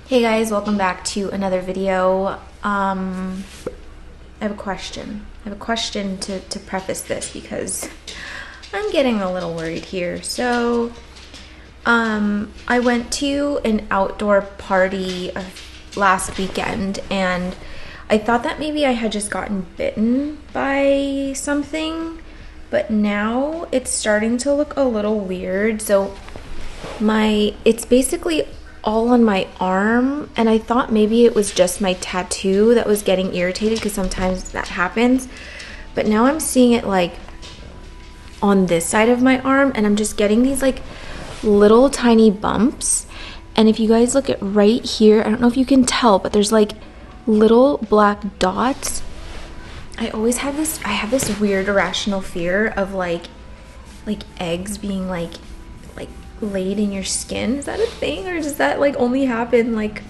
Hey guys, welcome back to another video. I have a question. I have a question to preface this because I'm getting a little worried here. So, I went to an outdoor party last weekend and I thought that maybe I had just gotten bitten by something, but now it's starting to look a little weird. So it's basically all on my arm, and I thought maybe it was just my tattoo that was getting irritated because sometimes that happens, but now I'm seeing it like on this side of my arm, and I'm just getting these like little tiny bumps. And if you guys look at right here, I don't know if you can tell, but there's like little black dots. I have this weird irrational fear of like eggs being like laid in your skin. Is that a thing, or does that like only happen like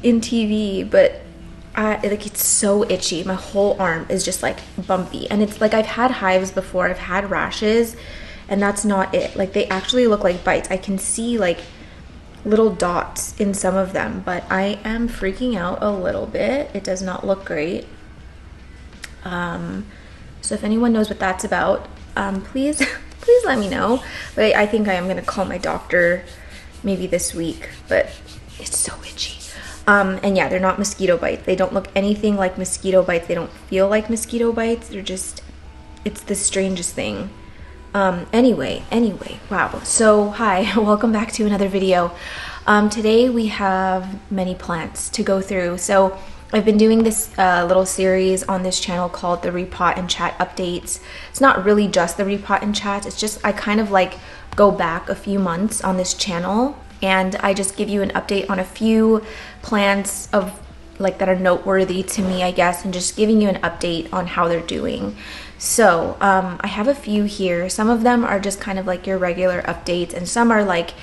in TV? But it's so itchy. My whole arm is just like bumpy, and it's like I've had hives before, I've had rashes, and that's not it. Like they actually look like bites. I can see like little dots in some of them, but I am freaking out a little bit. It does not look great. So if anyone knows what that's about, please let me know. But I think I am gonna call my doctor maybe this week, but it's so itchy. And yeah, they're not mosquito bites. They don't look anything like mosquito bites. They don't feel like mosquito bites. They're just, it's the strangest thing. Anyway, wow. So hi, welcome back to another video. Today we have many plants to go through. So I've been doing this little series on this channel called the Repot and Chat Updates. It's not really just the Repot and Chat, it's just I kind of like go back a few months on this channel and I just give you an update on a few plants of like that are noteworthy to me, I guess, and just giving you an update on how they're doing. So I have a few here. Some of them are just kind of like your regular updates, and some are like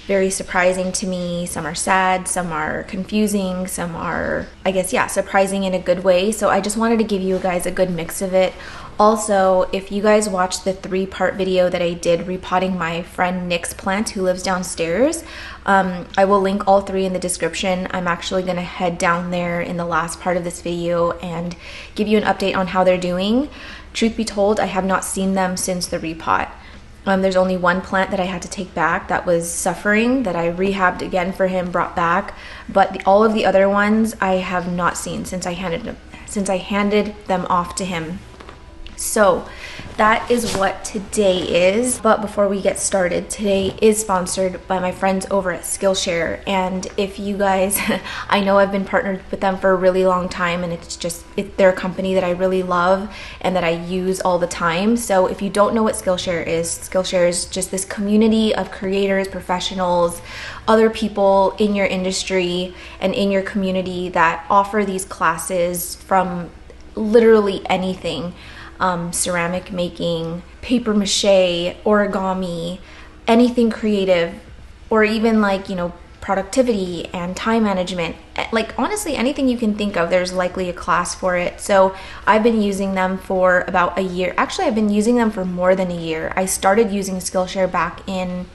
very surprising to me. Some are sad, some are confusing, some are, I guess, yeah, surprising in a good way. So I just wanted to give you guys a good mix of it. Also, if you guys watched the 3-part video that I did repotting my friend Nick's plant who lives downstairs, I will link all 3 in the description. I'm actually gonna head down there in the last part of this video and give you an update on how they're doing. Truth be told, I have not seen them since the repot. There's only one plant that I had to take back that was suffering, that I rehabbed again for him, brought back, but all of the other ones I have not seen since I handed them off to him. So that is what today is. But before we get started, today is sponsored by my friends over at Skillshare. And if you guys, I know I've been partnered with them for a really long time, and they're a company that I really love and that I use all the time. So if you don't know what Skillshare is just this community of creators, professionals, other people in your industry and in your community that offer these classes from literally anything. Ceramic making, paper mache, origami, anything creative, or even like, you know, productivity and time management. Like honestly, anything you can think of, there's likely a class for it. So I've been using them for about a year. Actually, I've been using them for more than a year. I started using Skillshare back in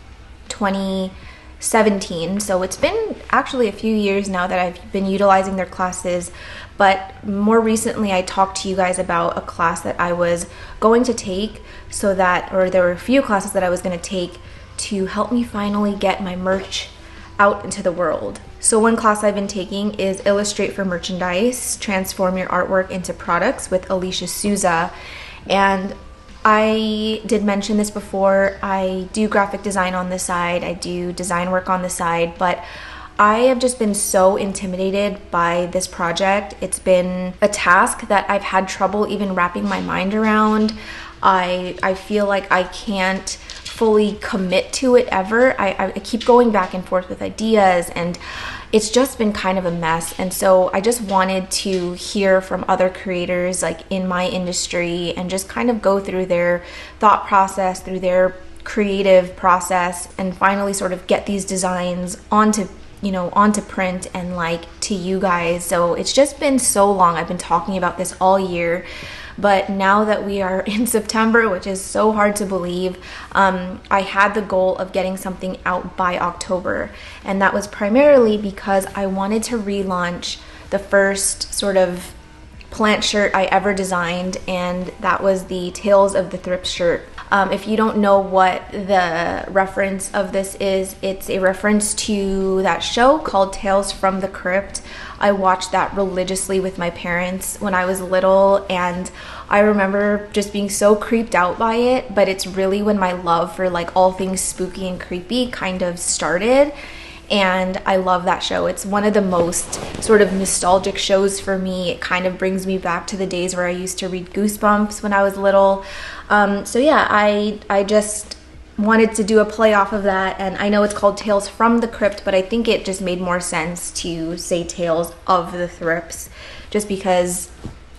2017. So it's been actually a few years now that I've been utilizing their classes. But more recently, I talked to you guys about a class that I was going to take there were a few classes that I was going to take to help me finally get my merch out into the world. So one class I've been taking is Illustrate for Merchandise, Transform Your Artwork into Products with Alicia Souza. And I did mention this before, I do graphic design on the side, I do design work on the side, but I have just been so intimidated by this project. It's been a task that I've had trouble even wrapping my mind around. I feel like I can't fully commit to it ever. I keep going back and forth with ideas, and it's just been kind of a mess. And so I just wanted to hear from other creators like in my industry and just kind of go through their thought process, through their creative process, and finally sort of get these designs onto you know, onto print and like to you guys. So it's just been so long. I've been talking about this all year, but now that we are in September, which is so hard to believe, I had the goal of getting something out by October, and that was primarily because I wanted to relaunch the first sort of plant shirt I ever designed, and that was the Tales of the Thrift shirt. If you don't know what the reference of this is, it's a reference to that show called Tales from the Crypt. I watched that religiously with my parents when I was little, and I remember just being so creeped out by it, but it's really when my love for like all things spooky and creepy kind of started. And I love that show. It's one of the most sort of nostalgic shows for me. It kind of brings me back to the days where I used to read Goosebumps when I was little. So yeah, I just wanted to do a play off of that. And I know it's called Tales from the Crypt, but I think it just made more sense to say Tales of the Thrifts, just because,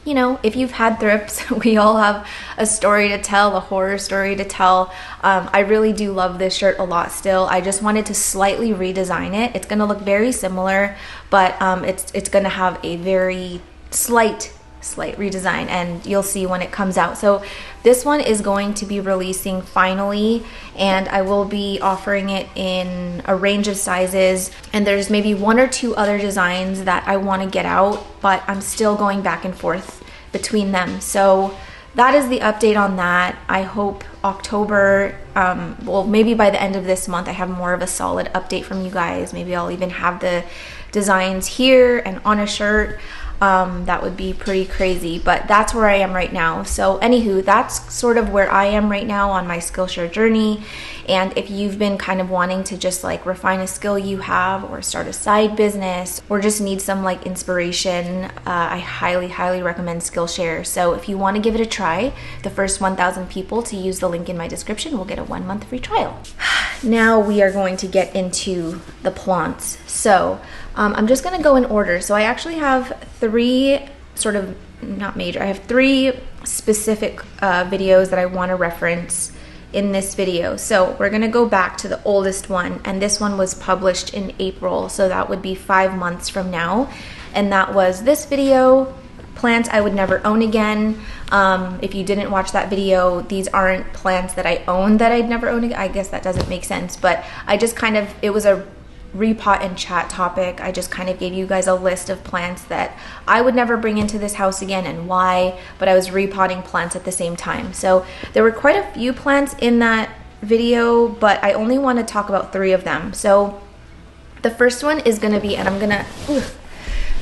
you know, if you've had thrifts, we all have a story to tell, a horror story to tell. I really do love this shirt a lot still. I just wanted to slightly redesign it. It's gonna look very similar, but it's gonna have a very slight redesign, and you'll see when it comes out. So this one is going to be releasing finally, and I will be offering it in a range of sizes, and there's maybe one or two other designs that I want to get out, but I'm still going back and forth between them. So that is the update on that. I hope October, well, maybe by the end of this month, I have more of a solid update from you guys. Maybe I'll even have the designs here and on a shirt. That would be pretty crazy, but that's where I am right now. So anywho, that's sort of where I am right now on my Skillshare journey. And if you've been kind of wanting to just like refine a skill you have, or start a side business, or just need some like inspiration, I highly recommend Skillshare. So if you want to give it a try, the first 1,000 people to use the link in my description will get a 1 month free trial. Now we are going to get into the plants. So I'm just going to go in order. So I actually have three sort of, not major, I have three specific videos that I want to reference in this video. So we're going to go back to the oldest one, and this one was published in April, so that would be 5 months from now. And that was this video, Plants I Would Never Own Again. If you didn't watch that video, these aren't plants that I own that I'd never own again. I guess that doesn't make sense, but I just kind of, it was a repot and chat topic. I just kind of gave you guys a list of plants that I would never bring into this house again and why, but I was repotting plants at the same time. So there were quite a few plants in that video, but I only want to talk about 3 of them. So the first one is going to be, and I'm going to,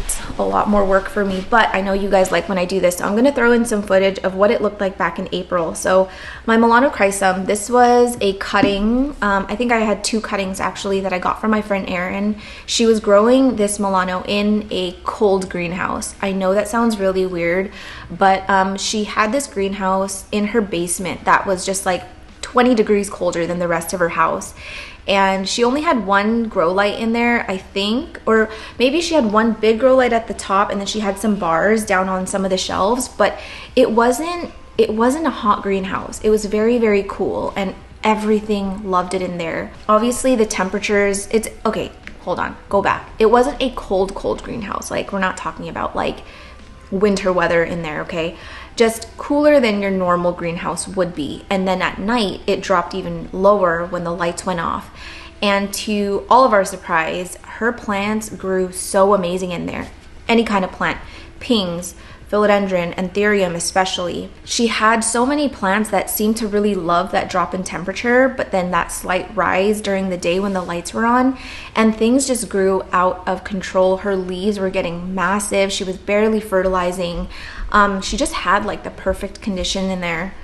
it's a lot more work for me, but I know you guys like when I do this, so I'm going to throw in some footage of what it looked like back in April. So my Milano chrysum, this was a cutting. I think I had 2 cuttings actually that I got from my friend Erin. She was growing this Milano in a cold greenhouse. I know that sounds really weird, but she had this greenhouse in her basement that was just like 20 degrees colder than the rest of her house. And she only had 1 grow light in there, I think, or maybe she had 1 big grow light at the top, and then she had some bars down on some of the shelves, but it wasn't a hot greenhouse. It was very cool, and everything loved it in there. Obviously the temperatures, it's okay, hold on, go back. It wasn't a cold greenhouse. Like, we're not talking about like winter weather in there, okay? Just cooler than your normal greenhouse would be. And then at night, it dropped even lower when the lights went off. And to all of our surprise, her plants grew so amazing in there. Any kind of plant, pings, philodendron, anthurium especially. She had so many plants that seemed to really love that drop in temperature, but then that slight rise during the day when the lights were on, and things just grew out of control. Her leaves were getting massive. She was barely fertilizing. She just had like the perfect condition in there,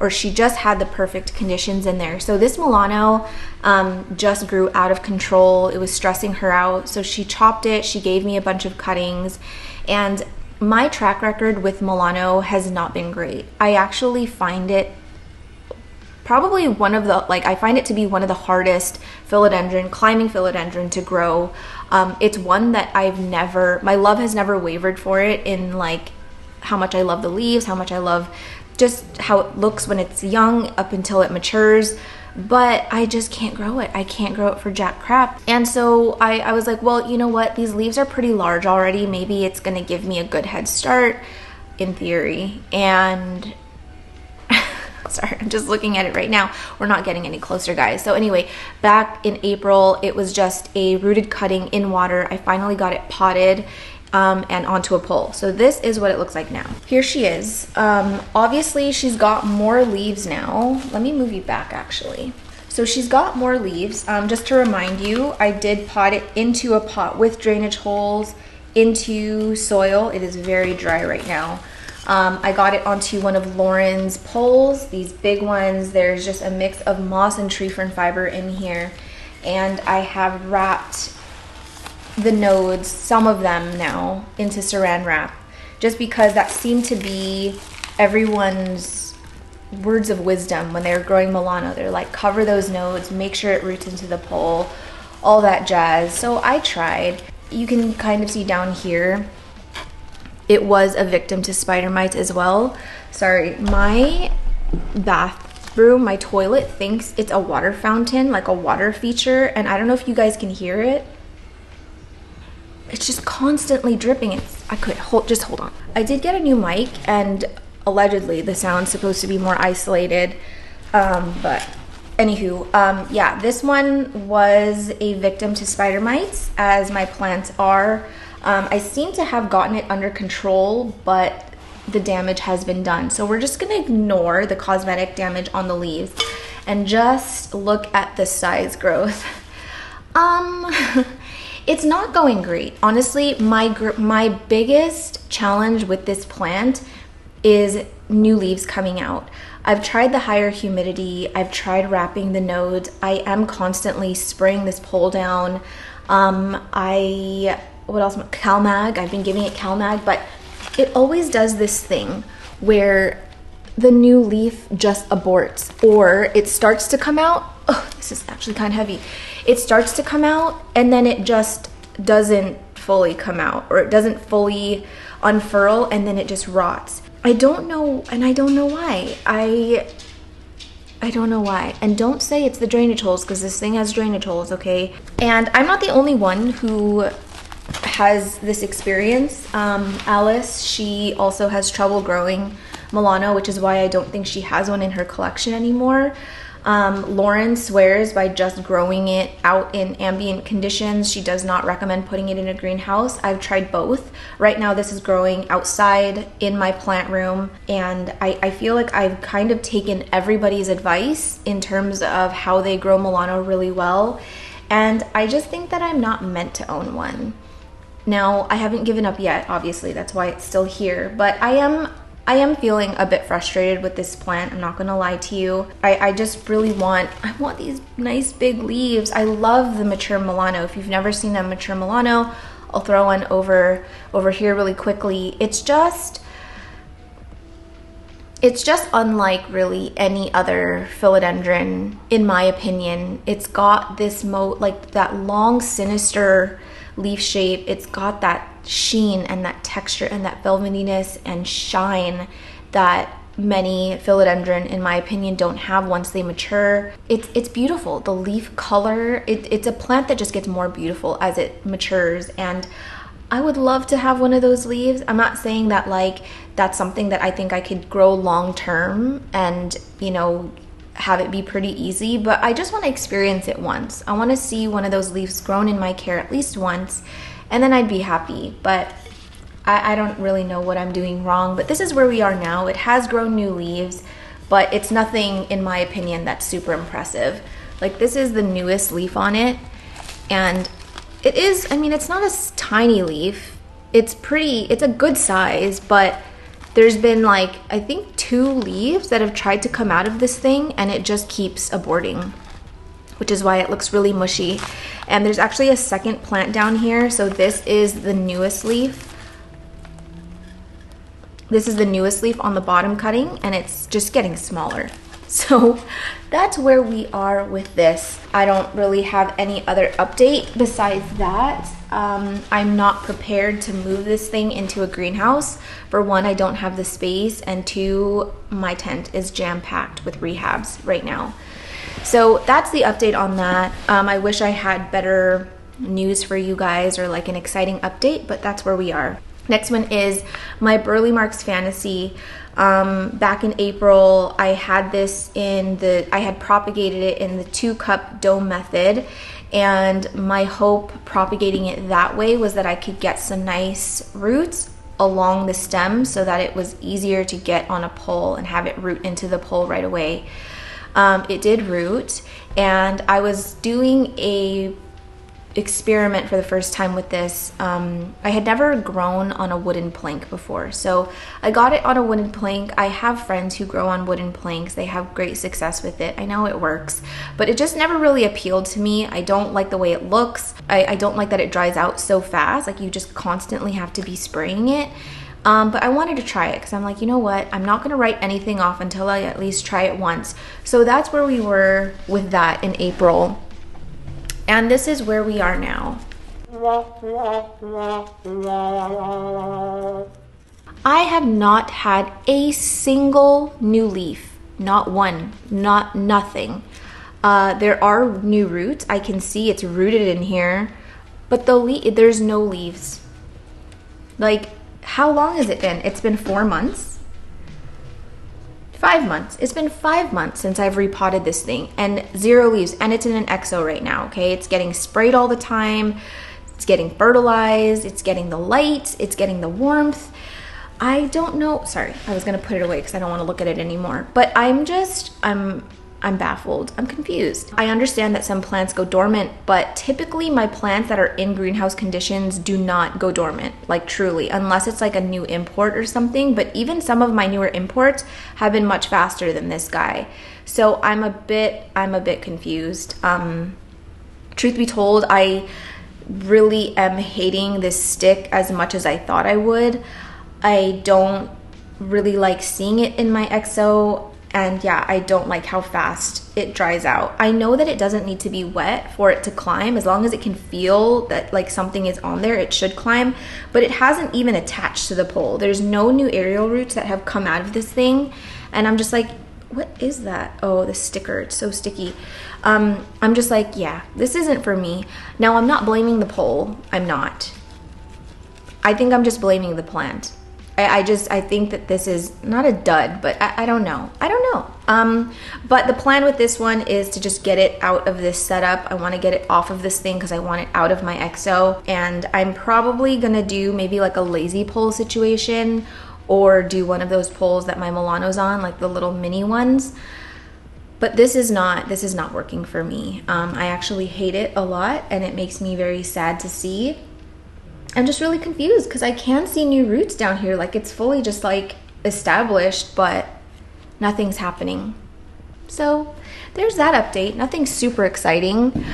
or she just had the perfect conditions in there. So this Milano just grew out of control. It was stressing her out. So she chopped it. She gave me a bunch of cuttings, and my track record with Milano has not been great. I actually find it probably one of the, like, I find it to be one of the hardest climbing philodendron to grow. It's one that my love has never wavered for it, in like how much I love the leaves, how much I love just how it looks when it's young up until it matures. but I just can't grow it. I can't grow it for jack crap. And so I was like, well, you know what? These leaves are pretty large already. Maybe it's gonna give me a good head start in theory. And sorry, I'm just looking at it right now. We're not getting any closer, guys. So anyway, back in April, it was just a rooted cutting in water. I finally got it potted and onto a pole. So this is what it looks like now. Here she is. Obviously, she's got more leaves now. Let me move you back, actually. So she's got more leaves. Just to remind you, I did pot it into a pot with drainage holes into soil. It is very dry right now. I got it onto one of Lauren's poles, these big ones. There's just a mix of moss and tree fern fiber in here. And I have wrapped the nodes, some of them now, into saran wrap, just because that seemed to be everyone's words of wisdom when they were growing Milano. They're like, cover those nodes, make sure it roots into the pole, all that jazz. So I tried. You can kind of see down here, it was a victim to spider mites as well. Sorry, my bathroom, my toilet thinks it's a water fountain, like a water feature, and I don't know if you guys can hear it. It's just constantly dripping. Just hold on. I did get a new mic, and allegedly the sound's supposed to be more isolated, but anywho, yeah, this one was a victim to spider mites, as my plants are. I seem to have gotten it under control, but the damage has been done. So we're just gonna ignore the cosmetic damage on the leaves and just look at the size growth. It's not going great. Honestly, my biggest challenge with this plant is new leaves coming out. I've tried the higher humidity. I've tried wrapping the nodes. I am constantly spraying this pole down. What else? CalMag. I've been giving it CalMag, but it always does this thing where the new leaf just aborts, or it starts to come out. Oh, this is actually kind of heavy. It starts to come out and then it just doesn't fully come out, or it doesn't fully unfurl, and then it just rots. I don't know, and I don't know why. I don't know why. And don't say it's the drainage holes, because this thing has drainage holes, okay? And I'm not the only one who has this experience. Alice, she also has trouble growing Milano, which is why I don't think she has one in her collection anymore. Lauren swears by just growing it out in ambient conditions. She does not recommend putting it in a greenhouse. I've tried both. Right now this is growing outside in my plant room, and I feel like I've kind of taken everybody's advice in terms of how they grow Milano really well, and I just think that I'm not meant to own one. Now, I haven't given up yet, obviously, that's why it's still here, but I am feeling a bit frustrated with this plant. I'm not gonna lie to you. I just really want these nice big leaves. I love the mature Milano. If you've never seen a mature Milano, I'll throw one over here really quickly. It's just unlike really any other philodendron, in my opinion. It's got this like that long, sinister leaf shape. It's got that sheen and that texture and that velvetiness and shine that many philodendron, in my opinion, don't have once they mature. It's beautiful. The leaf color, it's a plant that just gets more beautiful as it matures, and I would love to have one of those leaves. I'm not saying that like that's something that I think I could grow long term and, you know, have it be pretty easy, but I just want to experience it once. I want to see one of those leaves grown in my care at least once, and then I'd be happy. But I don't really know what I'm doing wrong, but this is where we are now. It has grown new leaves, but it's nothing, in my opinion, that's super impressive. Like, this is the newest leaf on it, and it is, I mean, it's not a tiny leaf. It's a good size, but there's been like, I think 2 leaves that have tried to come out of this thing, and it just keeps aborting, which is why it looks really mushy. And there's actually a second plant down here. So this is the newest leaf. This is the newest leaf on the bottom cutting, and it's just getting smaller. So that's where we are with this. I don't really have any other update besides that. I'm not prepared to move this thing into a greenhouse. For one, I don't have the space, and 2, my tent is jam-packed with rehabs right now. So that's the update on that. I wish I had better news for you guys, or like an exciting update, but that's where we are. Next one is my Burle Marx Fantasy. Back in April, I had this I had propagated it in the 2-cup dome method, and my hope propagating it that way was that I could get some nice roots along the stem so that it was easier to get on a pole and have it root into the pole right away. It did root, and I was doing a experiment for the first time with this. I had never grown on a wooden plank before, so I got it on a wooden plank. I have friends who grow on wooden planks. They have great success with it. I know it works, but it just never really appealed to me. I don't like the way it looks. I don't like that it dries out so fast. Like, you just constantly have to be spraying it. But I wanted to try it because I'm like, you know what? I'm not going to write anything off until I at least try it once. So that's where we were with that in April. And this is where we are now. I have not had a single new leaf. Not one. Nothing. There are new roots. I can see it's rooted in here. But there's no leaves. Like, how long has it been? It's been 4 months. 5 months. It's been 5 months since I've repotted this thing, and 0 leaves, and it's in an exo right now, okay? It's getting sprayed all the time. It's getting fertilized. It's getting the light. It's getting the warmth. I don't know. Sorry, I was going to put it away because I don't want to look at it anymore. But I'm baffled. I'm confused. I understand that some plants go dormant, but typically my plants that are in greenhouse conditions do not go dormant, like truly, unless it's like a new import or something. But even some of my newer imports have been much faster than this guy. So I'm a bit confused. Truth be told, I really am hating this stick as much as I thought I would. I don't really like seeing it in my exo. And yeah, I don't like how fast it dries out. I know that it doesn't need to be wet for it to climb. As long as it can feel that like something is on there, it should climb. But it hasn't even attached to the pole. There's no new aerial roots that have come out of this thing. And I'm just like, what is that? Oh, the sticker, it's so sticky. I'm just like, yeah, this isn't for me. Now, I'm not blaming the pole. I'm not. I think I'm just blaming the plant. I think that this is not a dud, but I don't know. But the plan with this one is to just get it out of this setup. I want to get it off of this thing because I want it out of my exo. And I'm probably going to do maybe like a lazy pole situation, or do one of those poles that my Milano's on, like the little mini ones. But this is not working for me. I actually hate it a lot, and it makes me very sad to see. I'm just really confused because I can see new roots down here. Like, it's fully just like established, but nothing's happening. So there's that update. Nothing super exciting.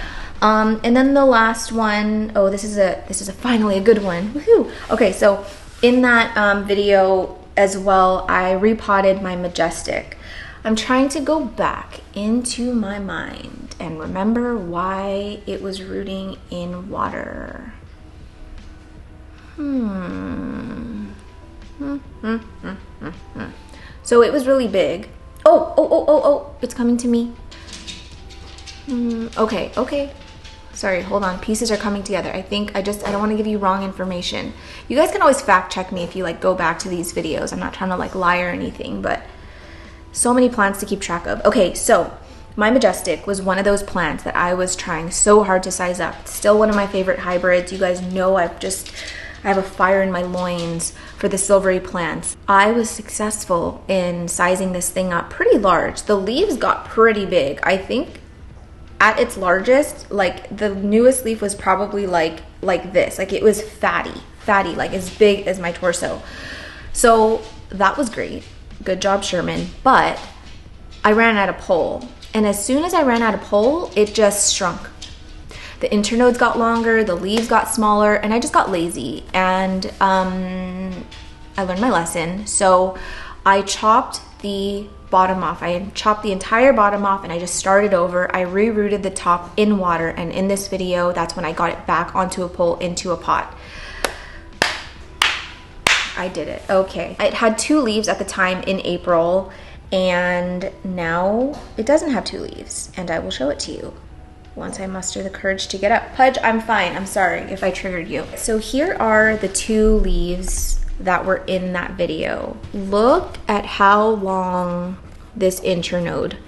And then the last one, oh, this is finally a good one. Woohoo! Okay, so in that video as well, I repotted my Majestic. I'm trying to go back into my mind and remember why it was rooting in water. So it was really big. Oh, it's coming to me. Okay. Sorry, hold on. Pieces are coming together. I don't want to give you wrong information. You guys can always fact check me if you like go back to these videos. I'm not trying to like lie or anything, but so many plants to keep track of. Okay, so my Majestic was one of those plants that I was trying so hard to size up. It's still one of my favorite hybrids. You guys know I have a fire in my loins for the silvery plants. I was successful in sizing this thing up pretty large. The leaves got pretty big. I think at its largest, like the newest leaf was probably like this. Like it was fatty, like as big as my torso. So that was great. Good job, Sherman. But I ran out of pole. And as soon as I ran out of pole, it just shrunk. The internodes got longer, the leaves got smaller, and I just got lazy. And I learned my lesson. So I chopped the bottom off. I chopped the entire bottom off and I just started over. I re-rooted the top in water, and in this video, that's when I got it back onto a pole into a pot. I did it. Okay. It had 2 leaves at the time in April, And now it doesn't have 2 leaves, and I will show it to you once I muster the courage to get up. Pudge, I'm fine. I'm sorry if I triggered you. So here are the 2 leaves that were in that video. Look at how long this internode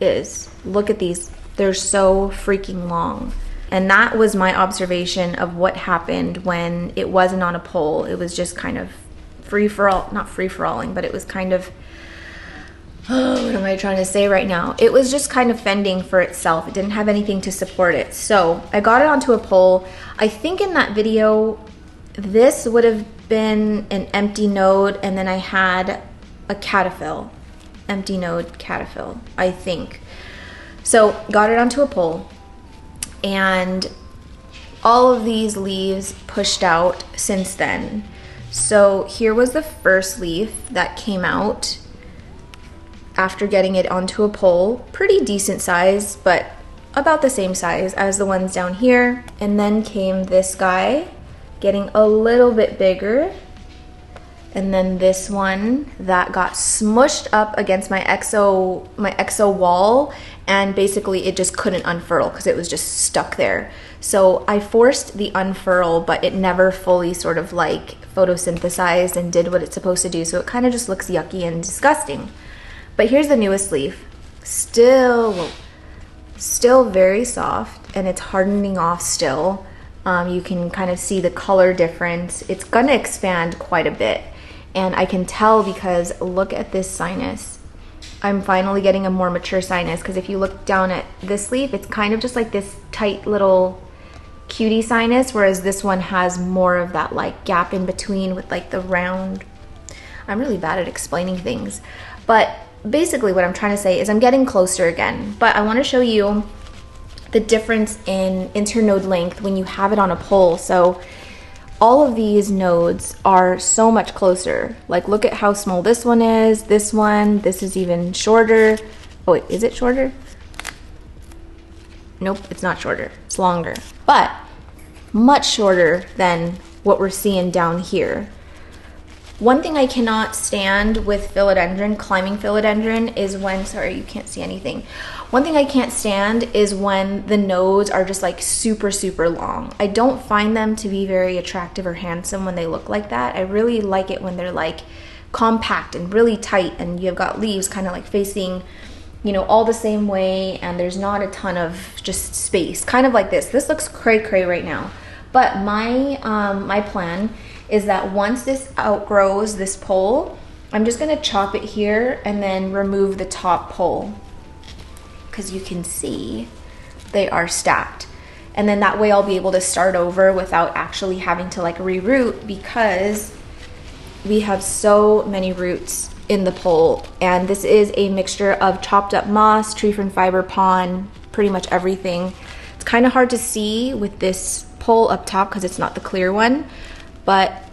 is. Look at these. They're so freaking long. And that was my observation of what happened when it wasn't on a pole. It was just kind of free-for-all, not free-for-alling, but it was kind of, oh, what am I trying to say right now? It was just kind of fending for itself. It didn't have anything to support it. So I got it onto a pole. I think in that video, this would have been an empty node, and then I had a cataphyll, empty node cataphyll, I think. So got it onto a pole, and all of these leaves pushed out since then. So here was the first leaf that came out after getting it onto a pole. Pretty decent size, but about the same size as the ones down here. And then came this guy, getting a little bit bigger. And then this one that got smushed up against my exo wall, and basically it just couldn't unfurl because it was just stuck there. So I forced the unfurl, but it never fully sort of like photosynthesized and did what it's supposed to do. So it kind of just looks yucky and disgusting. But here's the newest leaf. Still very soft, and it's hardening off still. You can kind of see the color difference. It's gonna expand quite a bit. And I can tell because look at this sinus. I'm finally getting a more mature sinus, because if you look down at this leaf, it's kind of just like this tight little cutie sinus, whereas this one has more of that like gap in between with like the round. I'm really bad at explaining things. But basically what I'm trying to say is I'm getting closer again. But I want to show you the difference in internode length when you have it on a pole. So all of these nodes are so much closer. Like look at how small this one is, this is even shorter. Oh wait, is it shorter? Nope, it's not shorter, it's longer. But much shorter than what we're seeing down here. One thing I cannot stand with philodendron, climbing philodendron, is when, sorry, you can't see anything. One thing I can't stand is when the nodes are just like super, super long. I don't find them to be very attractive or handsome when they look like that. I really like it when they're like compact and really tight, and you've got leaves kind of like facing, you know, all the same way, and there's not a ton of just space. Kind of like this. This looks cray-cray right now. But my plan is that once this outgrows this pole, I'm just gonna chop it here and then remove the top pole, because you can see they are stacked. And then that way I'll be able to start over without actually having to like reroot, because we have so many roots in the pole. And this is a mixture of chopped up moss, tree fern fiber, pon, pretty much everything. It's kind of hard to see with this pole up top because it's not the clear one, but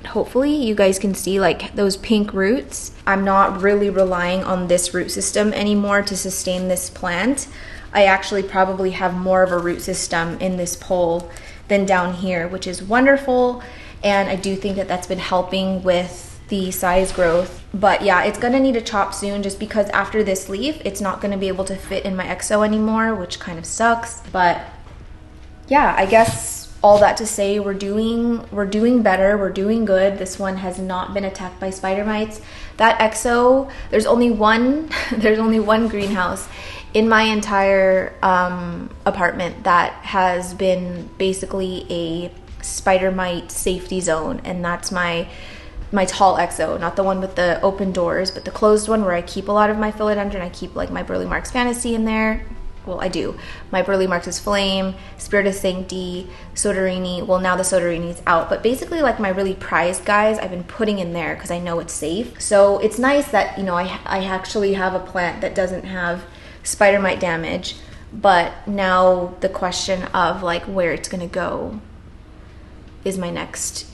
hopefully you guys can see like those pink roots. I'm not really relying on this root system anymore to sustain this plant. I actually probably have more of a root system in this pole than down here, which is wonderful. And I do think that that's been helping with the size growth. But yeah, it's gonna need a chop soon, just because after this leaf, it's not gonna be able to fit in my exo anymore, which kind of sucks. But yeah, I guess all that to say, we're doing better, we're doing good. This one has not been attacked by spider mites. That exo, there's only one greenhouse in my entire apartment that has been basically a spider mite safety zone, and that's my tall exo, not the one with the open doors, but the closed one where I keep a lot of my philodendron. I keep like my Burle Marx Fantasy in there. Well, I do. My Burle Marx's Flame, Spiritus Sancti, Soderini. Well, now the Soderini's out, but basically like my really prized guys I've been putting in there because I know it's safe. So it's nice that, you know, I actually have a plant that doesn't have spider mite damage, but now the question of like where it's gonna go is my next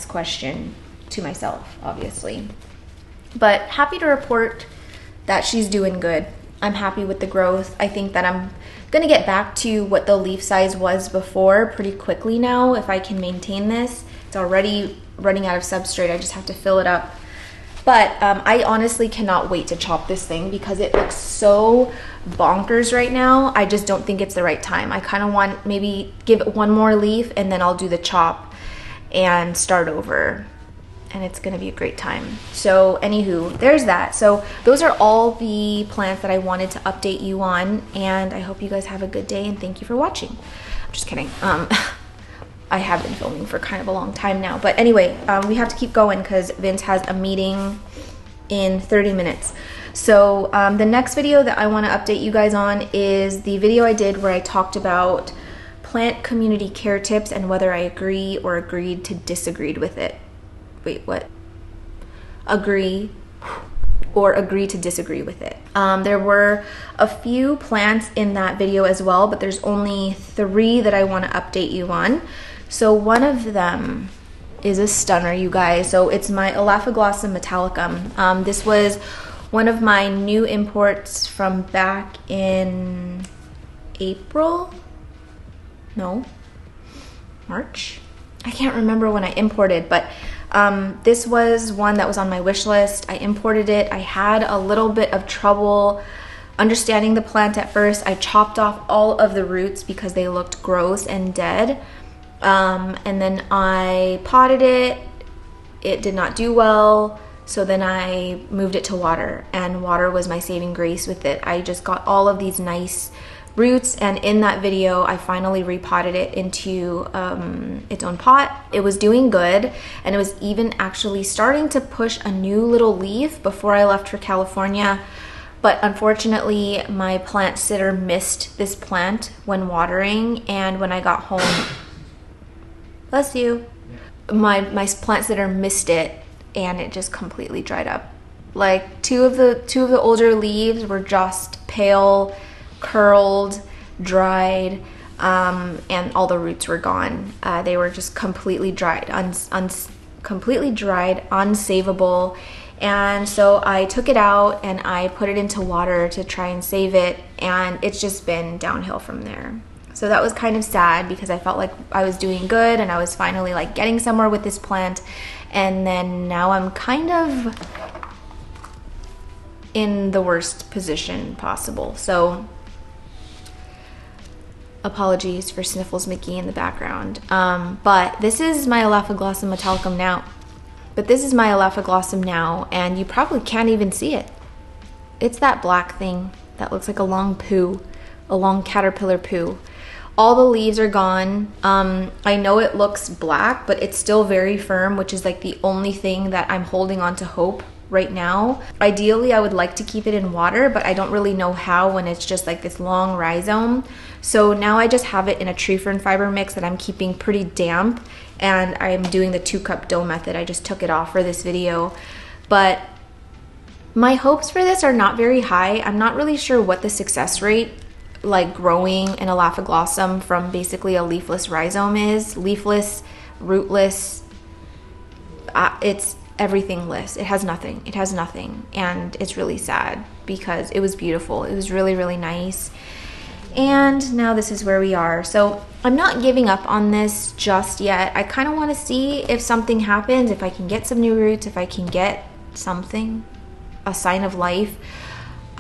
question to myself, obviously. But happy to report that she's doing good. I'm happy with the growth. I think that I'm gonna get back to what the leaf size was before pretty quickly now if I can maintain this. It's already running out of substrate. I just have to fill it up. But I honestly cannot wait to chop this thing because it looks so bonkers right now. I just don't think it's the right time. I kind of want maybe give it one more leaf and then I'll do the chop and start over. And it's gonna be a great time. So anywho, there's that. So those are all the plants that I wanted to update you on, and I hope you guys have a good day and thank you for watching. I'm just kidding. I have been filming for kind of a long time now, but anyway, we have to keep going because Vince has a meeting in 30 minutes. So the next video that I want to update you guys on is the video I did where I talked about plant community care tips and whether I agree or agreed to disagreed with it. Wait, what? Agree or agree to disagree with it. There were a few plants in that video as well, but there's only 3 that I want to update you on. So one of them is a stunner, you guys. So it's my Gloriosum metallicum. This was one of my new imports from back in April? No, March? I can't remember when I imported, but this was one that was on my wish list. I imported it. I had a little bit of trouble understanding the plant at first. I chopped off all of the roots because they looked gross and dead. And then I potted it. It did not do well. So then I moved it to water, and water was my saving grace with it. I just got all of these nice roots, and in that video I finally repotted it into its own pot. It was doing good, and it was even actually starting to push a new little leaf before I left for California. But unfortunately my plant sitter missed this plant when watering, and when I got home, bless you, my plant sitter missed it and it just completely dried up. Like two of the older leaves were just pale, curled, dried, and all the roots were gone. They were just completely dried, completely dried, unsavable. And so I took it out and I put it into water to try and save it, and it's just been downhill from there. So that was kind of sad because I felt like I was doing good and I was finally like getting somewhere with this plant, and then now I'm kind of in the worst position possible. So apologies for Sniffles Mickey in the background. But this is my Gloriosum metallicum now. And you probably can't even see it. It's that black thing that looks like a long poo, a long caterpillar poo. All the leaves are gone. I know it looks black, but it's still very firm, which is like the only thing that I'm holding on to hope right now. Ideally, I would like to keep it in water, but I don't really know how when it's just like this long rhizome. So now I just have it in a tree fern fiber mix that I'm keeping pretty damp, and I'm doing the 2-cup dough method. I just took it off for this video, but my hopes for this are not very high. I'm not really sure what the success rate like growing an Gloriosum from basically a leafless rhizome is. Leafless, rootless, it's everythingless. It has nothing, and it's really sad because it was beautiful. It was really, really nice. And now this is where we are. So I'm not giving up on this just yet. I kind of want to see if something happens, if I can get some new roots, if I can get something, a sign of life.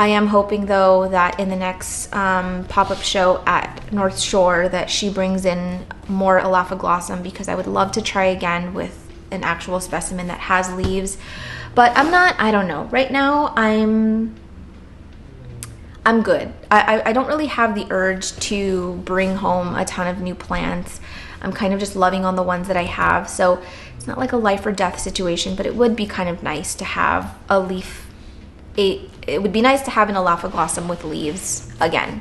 I am hoping though that in the next pop-up show at North Shore that she brings in more Gloriosum, because I would love to try again with an actual specimen that has leaves. But I don't know. Right now I'm good. I don't really have the urge to bring home a ton of new plants. I'm kind of just loving on the ones that I have. So it's not like a life or death situation, but it would be kind of nice to have a leaf. It would be nice to have an Gloriosum with leaves again.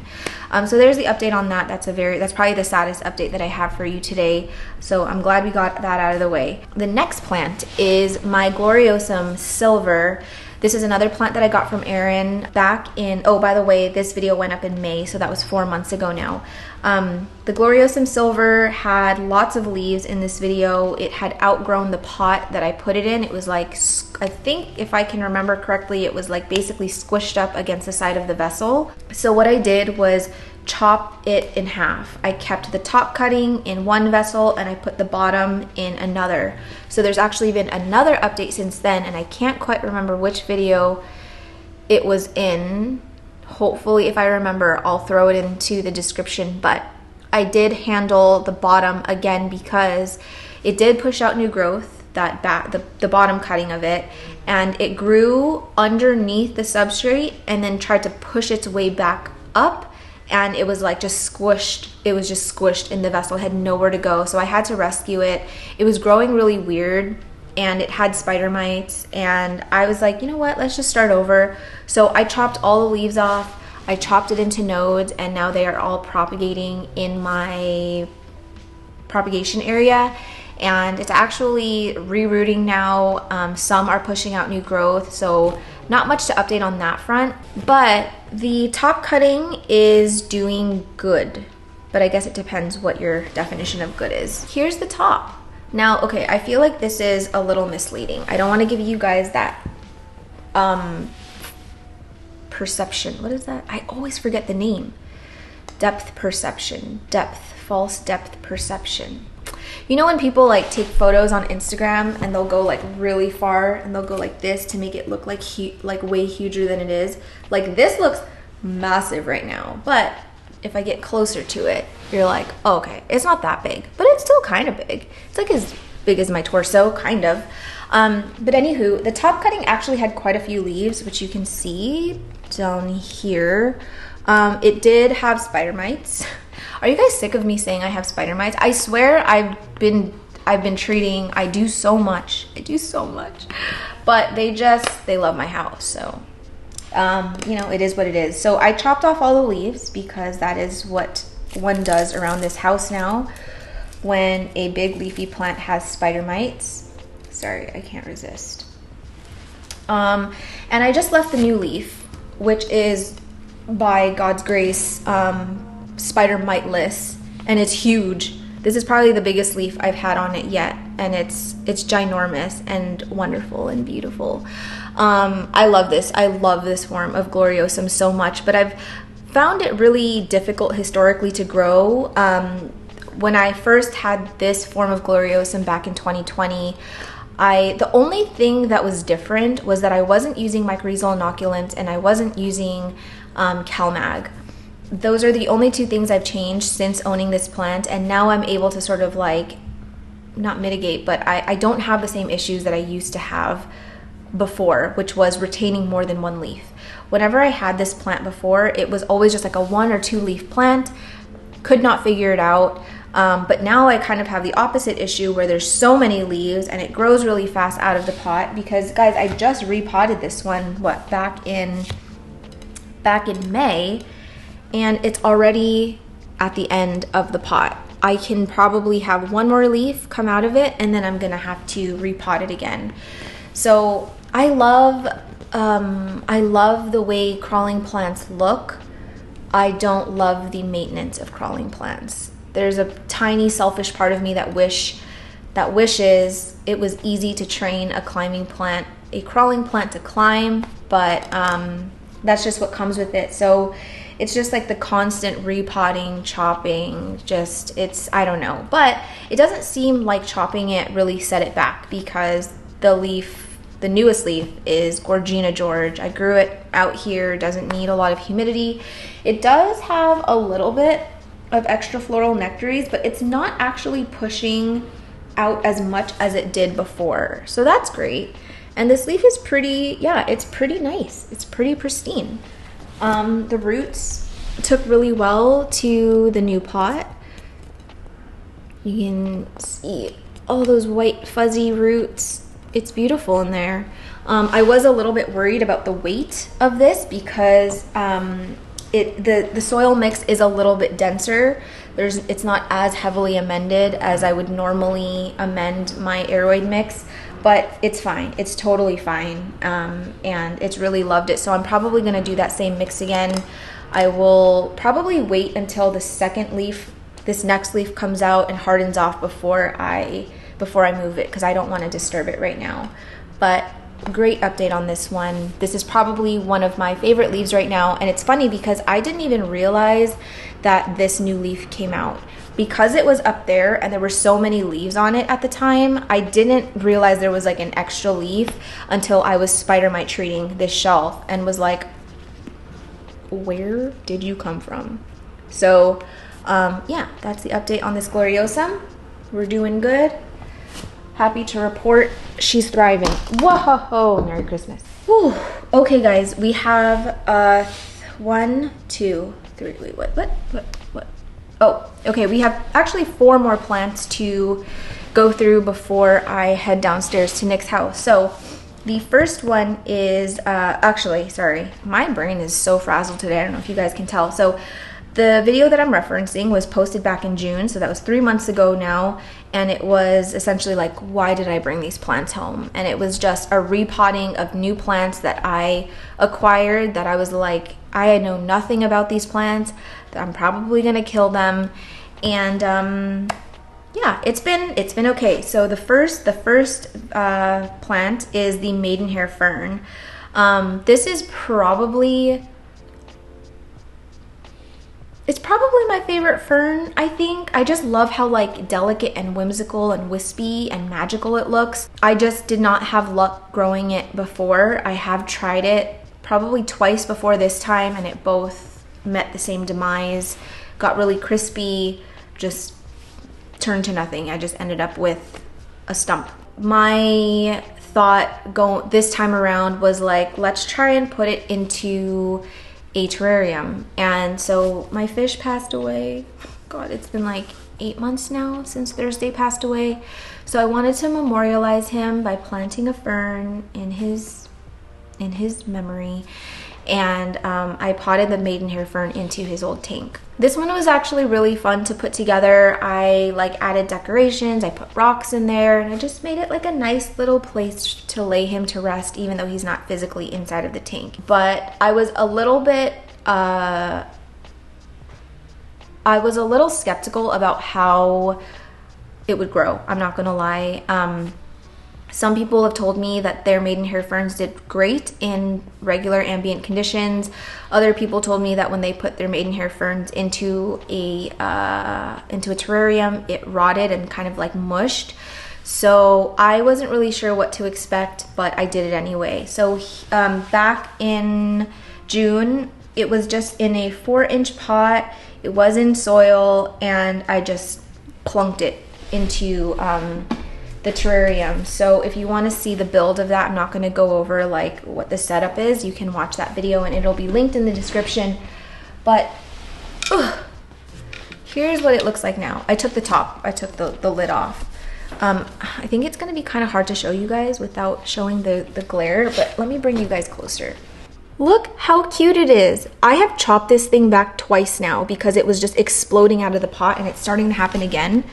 So there's the update on that. That's probably the saddest update that I have for you today. So I'm glad we got that out of the way. The next plant is my Gloriosum silver. This is another plant that I got from Erin back in, oh, by the way, this video went up in May, so that was 4 months ago now. The Gloriosum silver had lots of leaves in this video. It had outgrown the pot that I put it in. It was like, I think if I can remember correctly, it was like basically squished up against the side of the vessel. So what I did was chop it in half. I kept the top cutting in one vessel and I put the bottom in another. So there's actually been another update since then, and I can't quite remember which video it was in. Hopefully, if I remember, I'll throw it into the description, but I did handle the bottom again because it did push out new growth, that back, the bottom cutting of it, and it grew underneath the substrate and then tried to push its way back up, and it was like just squished. It was just squished in the vessel, had nowhere to go. So I had to rescue it. It was growing really weird and it had spider mites, and I was like, you know what, let's just start over. So I chopped all the leaves off. I chopped it into nodes, and now they are all propagating in my propagation area, and it's actually rerooting now. Some are pushing out new growth, so not much to update on that front, but the top cutting is doing good, but I guess it depends what your definition of good is. Here's the top. Now, okay, I feel like this is a little misleading. I don't want to give you guys that perception. What is that? I always forget the name. Depth perception. False depth perception. You know when people like take photos on Instagram and they'll go like really far and they'll go like this to make it look like way huger than it is? Like this looks massive right now, but if I get closer to it, you're like, oh, okay, it's not that big, but it's still kind of big. It's like as big as my torso, kind of. But anywho, the top cutting actually had quite a few leaves, which you can see down here. It did have spider mites. Are you guys sick of me saying I have spider mites? I swear I've been treating, I do so much, but they love my house, so you know, it is what it is. So I chopped off all the leaves because that is what one does around this house now when a big leafy plant has spider mites. Sorry, I can't resist. And I just left the new leaf, which is by God's grace spider miteless, and it's huge. This is probably the biggest leaf I've had on it yet, and it's ginormous and wonderful and beautiful. I love this. I love this form of Gloriosum so much, but I've found it really difficult historically to grow. When I first had this form of Gloriosum back in 2020, the only thing that was different was that I wasn't using mycorrhizal inoculants and I wasn't using CalMag. Those are the only two things I've changed since owning this plant, and now I'm able to sort of like, not mitigate, but I don't have the same issues that I used to have before, which was retaining more than one leaf. Whenever I had this plant before, it was always just like a 1 or 2 leaf plant, could not figure it out. But now I kind of have the opposite issue where there's so many leaves and it grows really fast out of the pot because, guys, I just repotted this one, back in May, and it's already at the end of the pot. I can probably have 1 more leaf come out of it, and then I'm gonna have to repot it again. So I love the way crawling plants look. I don't love the maintenance of crawling plants. There's a tiny selfish part of me that wishes it was easy to train a crawling plant to climb, but that's just what comes with it. So it's just like the constant repotting, chopping, I don't know. But it doesn't seem like chopping it really set it back because the newest leaf is Gorgina George. I grew it out here, doesn't need a lot of humidity. It does have a little bit of extra floral nectaries, but it's not actually pushing out as much as it did before. So that's great. And this leaf is it's pretty nice. It's pretty pristine. The roots took really well to the new pot. You can see all those white fuzzy roots. It's beautiful in there. I was a little bit worried about the weight of this because the soil mix is a little bit denser. It's not as heavily amended as I would normally amend my aeroid mix, but it's fine. It's totally fine, and it's really loved it. So I'm probably going to do that same mix again. I will probably wait until this next leaf comes out and hardens off before I move it, because I don't want to disturb it right now. But great update on this one. This is probably one of my favorite leaves right now, and it's funny because I didn't even realize that this new leaf came out. Because it was up there and there were so many leaves on it at the time, I didn't realize there was like an extra leaf until I was spider mite treating this shelf and was like, where did you come from? So yeah, that's the update on this Gloriosum. We're doing good. Happy to report she's thriving. Whoa, Merry Christmas. Whew. Okay guys, we have 1, 2, 3, wait, what? Oh, okay, we have actually 4 more plants to go through before I head downstairs to Nick's house. So the first one is, actually, sorry, my brain is so frazzled today. I don't know if you guys can tell. So the video that I'm referencing was posted back in June, so that was 3 months ago now, and it was essentially like, why did I bring these plants home? And it was just a repotting of new plants that I acquired that I was like, I know nothing about these plants, I'm probably gonna kill them, and yeah, it's been okay. So the first plant is the maidenhair fern. This is probably my favorite fern, I think. I just love how like delicate and whimsical and wispy and magical it looks. I just did not have luck growing it before. I have tried it probably twice before this time, and it both met the same demise. Got really crispy, just turned to nothing. I just ended up with a stump. My thought this time around was like, let's try and put it into a terrarium. And so my fish passed away. God, it's been like 8 months now since Thursday passed away. So I wanted to memorialize him by planting a fern in his memory. And I potted the maidenhair fern into his old tank. This one was actually really fun to put together. I like added decorations, I put rocks in there, and I just made it like a nice little place to lay him to rest, even though he's not physically inside of the tank. But I was a little bit skeptical about how it would grow. I'm not gonna lie. Some people have told me that their maidenhair ferns did great in regular ambient conditions. Other people told me that when they put their maidenhair ferns into a terrarium, it rotted and kind of like mushed. So I wasn't really sure what to expect, but I did it anyway. So back in June, it was just in a 4-inch pot. It was in soil, and I just plunked it into the terrarium. So if you want to see the build of that, I'm not going to go over like what the setup is. You can watch that video and it'll be linked in the description. But here's what it looks like now. I took the lid off. I think it's going to be kind of hard to show you guys without showing the glare, but let me bring you guys closer. Look how cute it is. I have chopped this thing back twice now because it was just exploding out of the pot, and it's starting to happen again.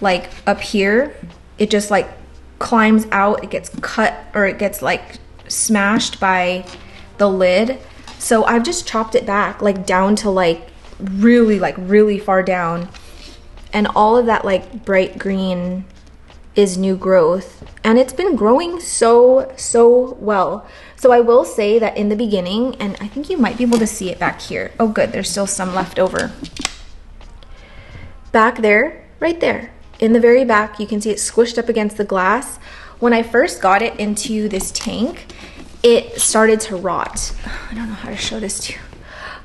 Like up here, it just like climbs out, it gets cut, or it gets like smashed by the lid. So I've just chopped it back like down to like really far down, and all of that like bright green is new growth, and it's been growing so well. So I will say that in the beginning, and I think you might be able to see it back here. Oh good, there's still some left over. Back there, right there, in the very back, you can see it squished up against the glass. When I first got it into this tank, it started to rot. I don't know how to show this to you.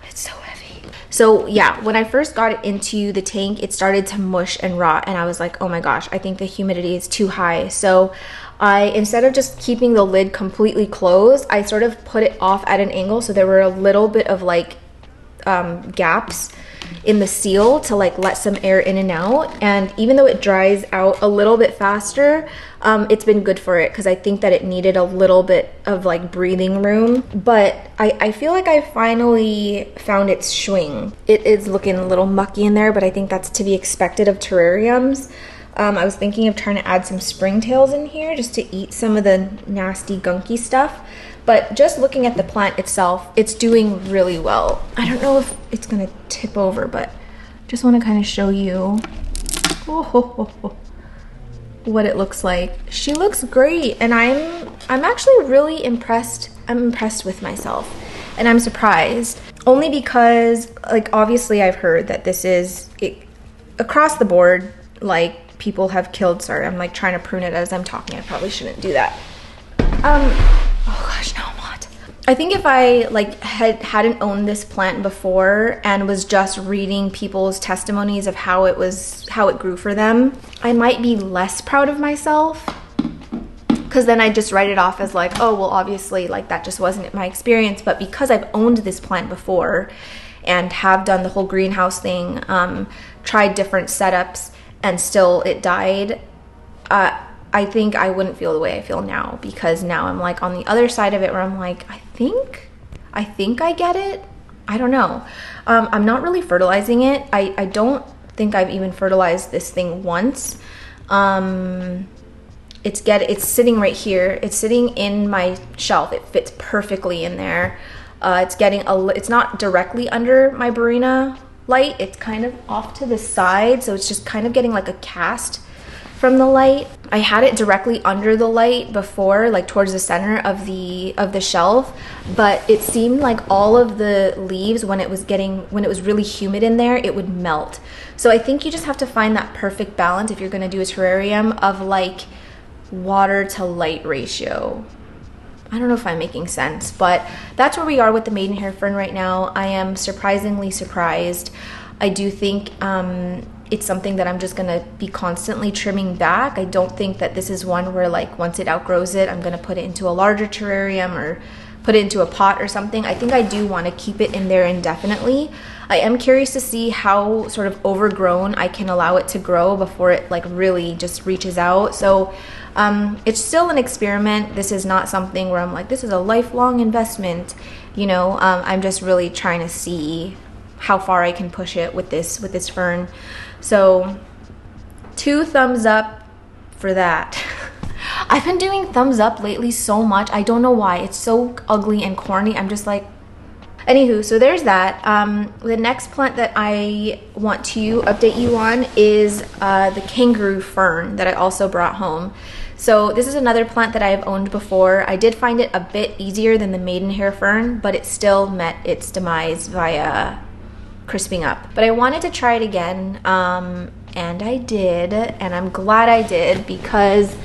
It's so heavy. So yeah, when I first got it into the tank, it started to mush and rot, and I was like, oh my gosh, I think the humidity is too high. So instead of just keeping the lid completely closed, I sort of put it off at an angle, so there were a little bit of like gaps in the seal to like let some air in and out. And even though it dries out a little bit faster, it's been good for it, because I think that it needed a little bit of like breathing room. But I feel like I finally found its swing. It is looking a little mucky in there, but I think that's to be expected of terrariums. I was thinking of trying to add some springtails in here just to eat some of the nasty gunky stuff. But just looking at the plant itself, it's doing really well. I don't know if it's gonna tip over, but just wanna kind of show you. what it looks like. She looks great, and I'm actually really impressed. I'm impressed with myself, and I'm surprised only because, like, obviously I've heard that this is across the board, like, people have killed. Sorry, I'm like trying to prune it as I'm talking. I probably shouldn't do that. Oh gosh, now I'm hot. I think if I like hadn't owned this plant before and was just reading people's testimonies of how it grew for them, I might be less proud of myself, because then I just write it off as like, oh, well, obviously, like, that just wasn't my experience. But because I've owned this plant before and have done the whole greenhouse thing, tried different setups, and still it died, I think I wouldn't feel the way I feel now, because now I'm like on the other side of it where I'm like, I think I get it. I don't know. I'm not really fertilizing it. I don't think I've even fertilized this thing once. It's sitting right here. It's sitting in my shelf. It fits perfectly in there. It's not directly under my Burina light. It's kind of off to the side, so it's just kind of getting like a cast from the light. I had it directly under the light before, like towards the center of the shelf, but it seemed like all of the leaves, when it was really humid in there, it would melt. So I think you just have to find that perfect balance if you're going to do a terrarium of like water to light ratio. I don't know if I'm making sense, but that's where we are with the maidenhair fern right now. I am surprisingly surprised. I do think it's something that I'm just gonna be constantly trimming back. I don't think that this is one where, like, once it outgrows it, I'm gonna put it into a larger terrarium or put it into a pot or something. I think I do want to keep it in there indefinitely. I am curious to see how sort of overgrown I can allow it to grow before it like really just reaches out. So it's still an experiment. This is not something where I'm like, this is a lifelong investment. You know, I'm just really trying to see how far I can push it with this fern. So 2 thumbs up for that. I've been doing thumbs up lately so much. I don't know why. It's so ugly and corny. I'm just like, anywho, so there's that. The next plant that I want to update you on is the kangaroo fern that I also brought home. So this is another plant that I have owned before. I did find it a bit easier than the maidenhair fern, but it still met its demise via crisping up. But I wanted to try it again, and I did, and I'm glad I did, because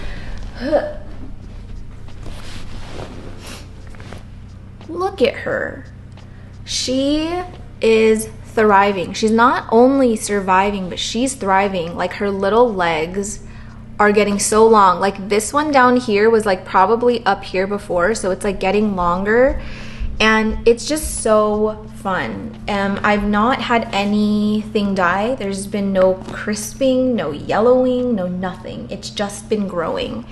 look at her. She is thriving. She's not only surviving, but she's thriving. Like, her little legs are getting so long. Like, this one down here was like probably up here before, so it's like getting longer, and it's just so fun. I've not had anything die. There's been no crisping, no yellowing, no nothing. It's just been growing.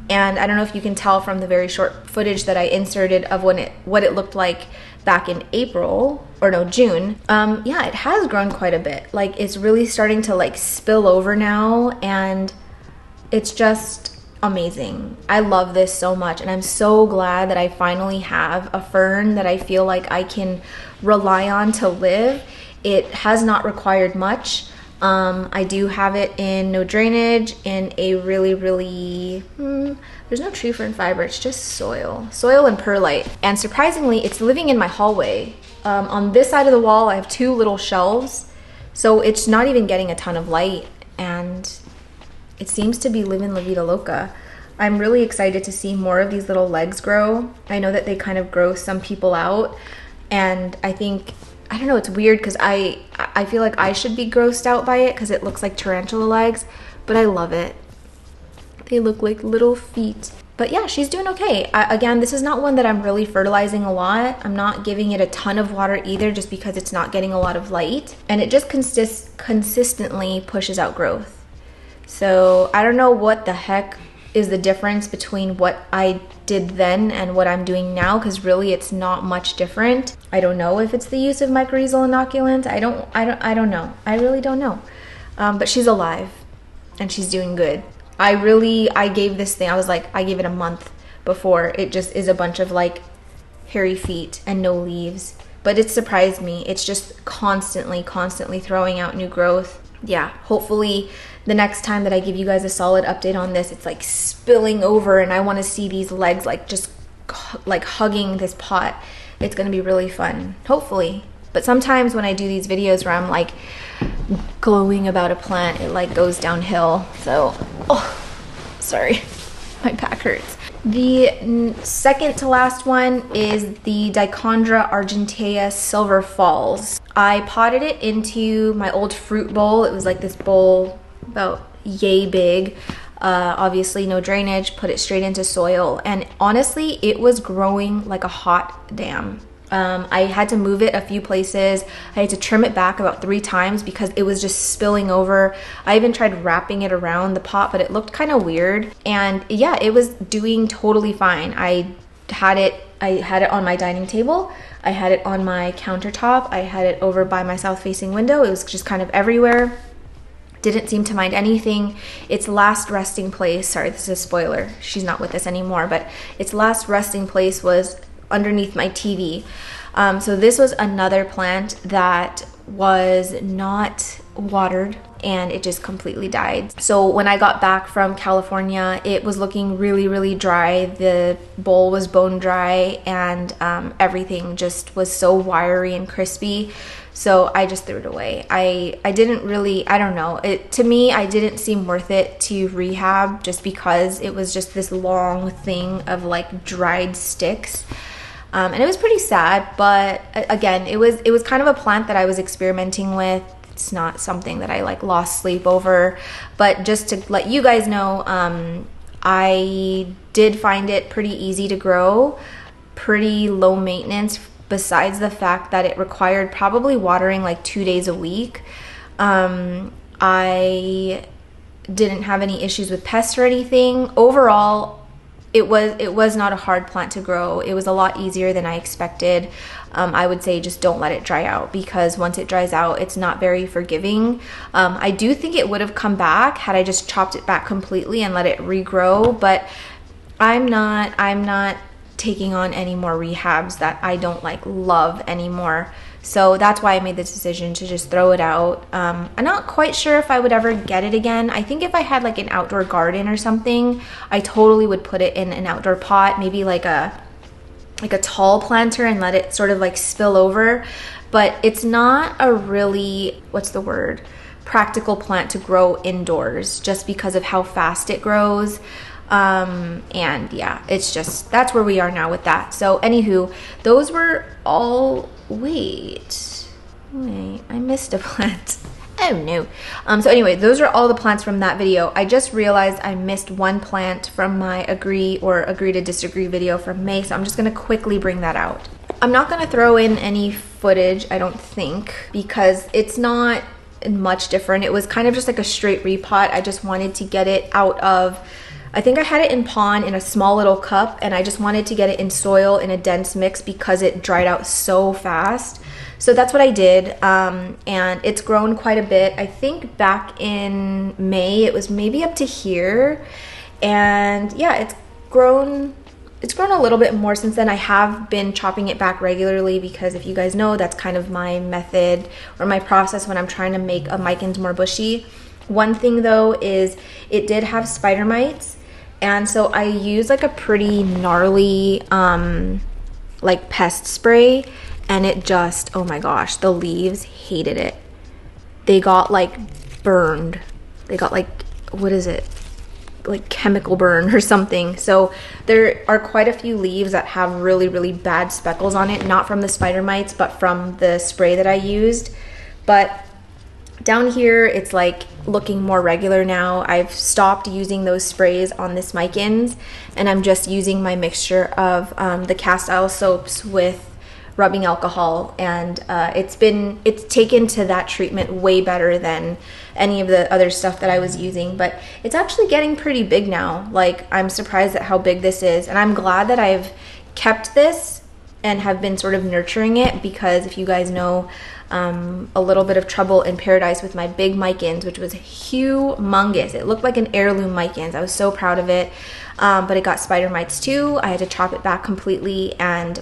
And I don't know if you can tell from the very short footage that I inserted of what it looked like back in April, or no, June. Yeah, it has grown quite a bit. Like, it's really starting to like spill over now, and it's just amazing. I love this so much, and I'm so glad that I finally have a fern that I feel like I can rely on to live. It has not required much. I do have it in no drainage, in a really, there's no tree fern fiber, it's just soil and perlite. And surprisingly, it's living in my hallway. On this side of the wall, I have 2 little shelves, so it's not even getting a ton of light, and it seems to be living La Vida Loca. I'm really excited to see more of these little legs grow. I know that they kind of grow some people out, and I don't know, it's weird because I feel like I should be grossed out by it because it looks like tarantula legs, but I love it. They look like little feet. But yeah, she's doing okay. Again, this is not one that I'm really fertilizing a lot. I'm not giving it a ton of water either, just because it's not getting a lot of light, and it just consistently pushes out growth. So I don't know what the heck is the difference between what I did then and what I'm doing now, because really it's not much different. I don't know if it's the use of mycorrhizal inoculant. I don't know. I really don't know. But she's alive and she's doing good. I gave this thing, I gave it a month before it just is a bunch of like hairy feet and no leaves. But it surprised me. It's just constantly throwing out new growth. Yeah, hopefully the next time that I give you guys a solid update on this, it's like spilling over and I want to see these legs like just like hugging this pot. It's gonna be really fun, hopefully. But sometimes when I do these videos where I'm like glowing about a plant, it like goes downhill. So, oh, sorry, my back hurts. The second to last one is the Dichondra argentea Silver Falls. I potted it into my old fruit bowl. It was like this bowl about yay big. Obviously no drainage, put it straight into soil. And honestly, it was growing like a hot damn. I had to move it a few places. I had to trim it back about 3 times because it was just spilling over. I even tried wrapping it around the pot, but it looked kind of weird. And yeah, it was doing totally fine. I had it on my dining table. I had it on my countertop. I had it over by my south-facing window. It was just kind of everywhere. Didn't seem to mind anything. Its last resting place, sorry, this is a spoiler. She's not with us anymore, but its last resting place was underneath my TV. So this was another plant that was not watered and it just completely died. So when I got back from California, it was looking really, really dry. The bowl was bone dry and everything just was so wiry and crispy. So I just threw it away. I didn't really, I don't know. To me, I didn't seem worth it to rehab just because it was just this long thing of like dried sticks. And it was pretty sad, but again, it was kind of a plant that I was experimenting with. It's not something that I like lost sleep over, but just to let you guys know, I did find it pretty easy to grow, pretty low maintenance, besides the fact that it required probably watering like 2 days a week. I didn't have any issues with pests or anything. Overall, it was not a hard plant to grow. It was a lot easier than I expected. I would say just don't let it dry out because once it dries out, it's not very forgiving. I do think it would have come back had I just chopped it back completely and let it regrow, but I'm not taking on any more rehabs that I don't like love anymore. So that's why I made the decision to just throw it out. I'm not quite sure if I would ever get it again. I think if I had like an outdoor garden or something, I totally would put it in an outdoor pot, maybe like a tall planter and let it sort of like spill over. But it's not a really, what's the word, practical plant to grow indoors just because of how fast it grows. And yeah, it's just, that's where we are now with that. So anywho, those were all, wait, I missed a plant. Oh no. So anyway, those are all the plants from that video. I just realized I missed one plant from my agree to disagree video from May, so I'm just gonna quickly bring that out. I'm not gonna throw in any footage, I don't think, because it's not much different. It was kind of just like a straight repot. I just wanted to get it out of, I think I had it in pond in a small little cup, and I just wanted to get it in soil in a dense mix because it dried out so fast. So that's what I did, and it's grown quite a bit. I think back in May it was maybe up to here, and yeah, it's grown a little bit more since then. I have been chopping it back regularly because if you guys know, that's kind of my method or my process when I'm trying to make a micans more bushy. One thing though is it did have spider mites. And so I used like a pretty gnarly like pest spray, and it just, oh my gosh, the leaves hated it. They got like burned. They got like, what is it? Like chemical burn or something. So there are quite a few leaves that have really, really bad speckles on it, not from the spider mites, but from the spray that I used. But down here, it's like looking more regular now. I've stopped using those sprays on this micans, and I'm just using my mixture of the cast iron soaps with rubbing alcohol, and it's taken to that treatment way better than any of the other stuff that I was using. But it's actually getting pretty big now. Like, I'm surprised at how big this is, and I'm glad that I've kept this and have been sort of nurturing it, because if you guys know, a little bit of trouble in paradise with my big micans, which was humongous. It looked like an heirloom micans. I was so proud of it. But it got spider mites too. I had to chop it back completely, and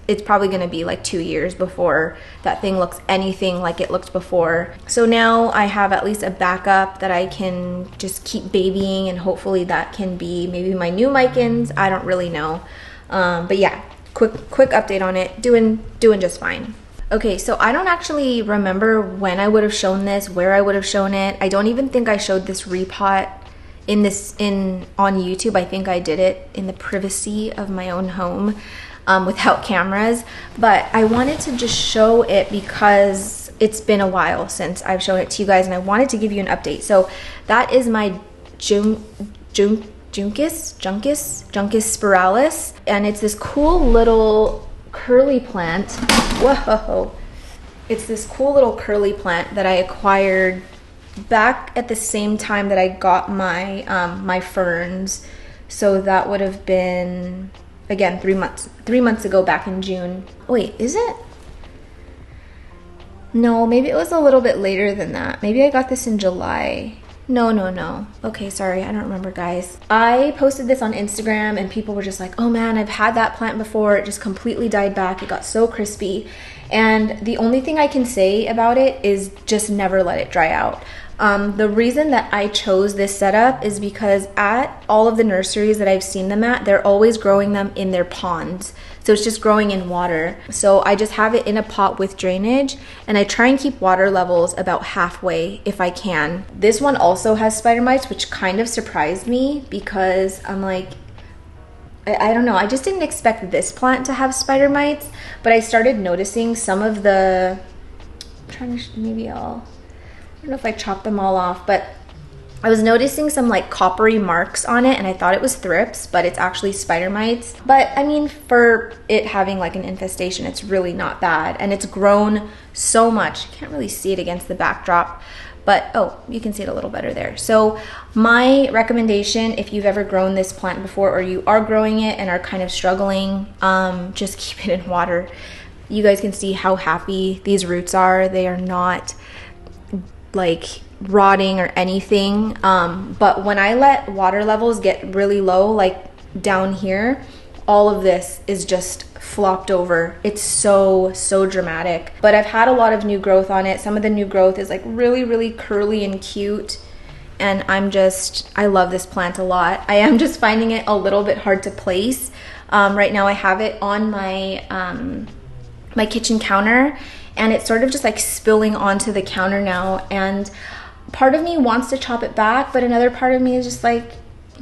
it's probably gonna be like 2 years before that thing looks anything like it looked before. So now I have at least a backup that I can just keep babying, and hopefully that can be maybe my new micans. I don't really know. But yeah, quick update on it. Doing just fine. Okay, so I don't actually remember when I would have shown this, where I would have shown it. I don't even think I showed this repot on YouTube. I think I did it in the privacy of my own home without cameras, but I wanted to just show it because it's been a while since I've shown it to you guys, and I wanted to give you an update. So that is my Juncus spiralis, and it's this cool little curly plant. Whoa, it's this cool little curly plant that I acquired back at the same time that I got my my ferns. So that would have been, again, 3 months ago, back in June. Wait, is it? No, maybe it was a little bit later than that. Maybe I got this in July. No. Okay, sorry, I don't remember, guys. I posted this on Instagram and people were just like, oh man, I've had that plant before. It just completely died back. It got so crispy. And the only thing I can say about it is just never let it dry out. The reason that I chose this setup is because at all of the nurseries that I've seen them at, they're always growing them in their ponds. So it's just growing in water. So I just have it in a pot with drainage, and I try and keep water levels about halfway if I can. This one also has spider mites, which kind of surprised me because I'm like, I don't know, I just didn't expect this plant to have spider mites, but I started noticing some of the, I don't know if I chopped them all off, but I was noticing some like coppery marks on it, and I thought it was thrips, but it's actually spider mites. But I mean, for it having like an infestation, it's really not bad, and it's grown so much. You can't really see it against the backdrop, but oh, you can see it a little better there. So my recommendation, if you've ever grown this plant before, or you are growing it and are kind of struggling, just keep it in water. You guys can see how happy these roots are. They are not like rotting or anything, but when I let water levels get really low, like down here, all of this is just flopped over. It's so dramatic. But I've had a lot of new growth on it. Some of the new growth is like really curly and cute, and I love this plant a lot. I am just finding it a little bit hard to place. Right now I have it on my my kitchen counter, and it's sort of just like spilling onto the counter now, and part of me wants to chop it back, but another part of me is just like,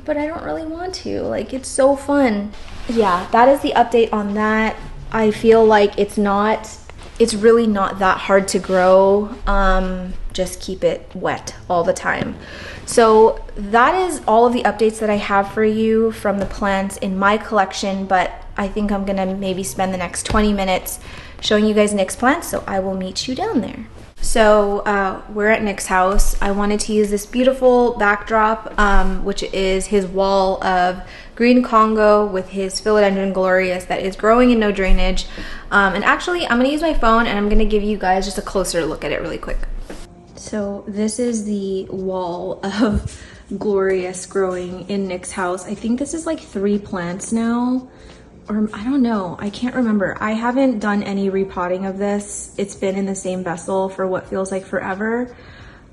but I don't really want to. Like, it's so fun. Yeah, that is the update on that. I feel like it's really not that hard to grow. Just keep it wet all the time. So that is all of the updates that I have for you from the plants in my collection, but I think I'm gonna maybe spend the next 20 minutes showing you guys Nick's plants, so I will meet you down there. So we're at Nick's house. I wanted to use this beautiful backdrop, which is his wall of green Congo with his philodendron glorious that is growing in no drainage. And actually, I'm gonna use my phone and I'm gonna give you guys just a closer look at it really quick. So this is the wall of glorious growing in Nick's house. I think this is like 3 plants now. Or I don't know, I can't remember. I haven't done any repotting of this. It's been in the same vessel for what feels like forever.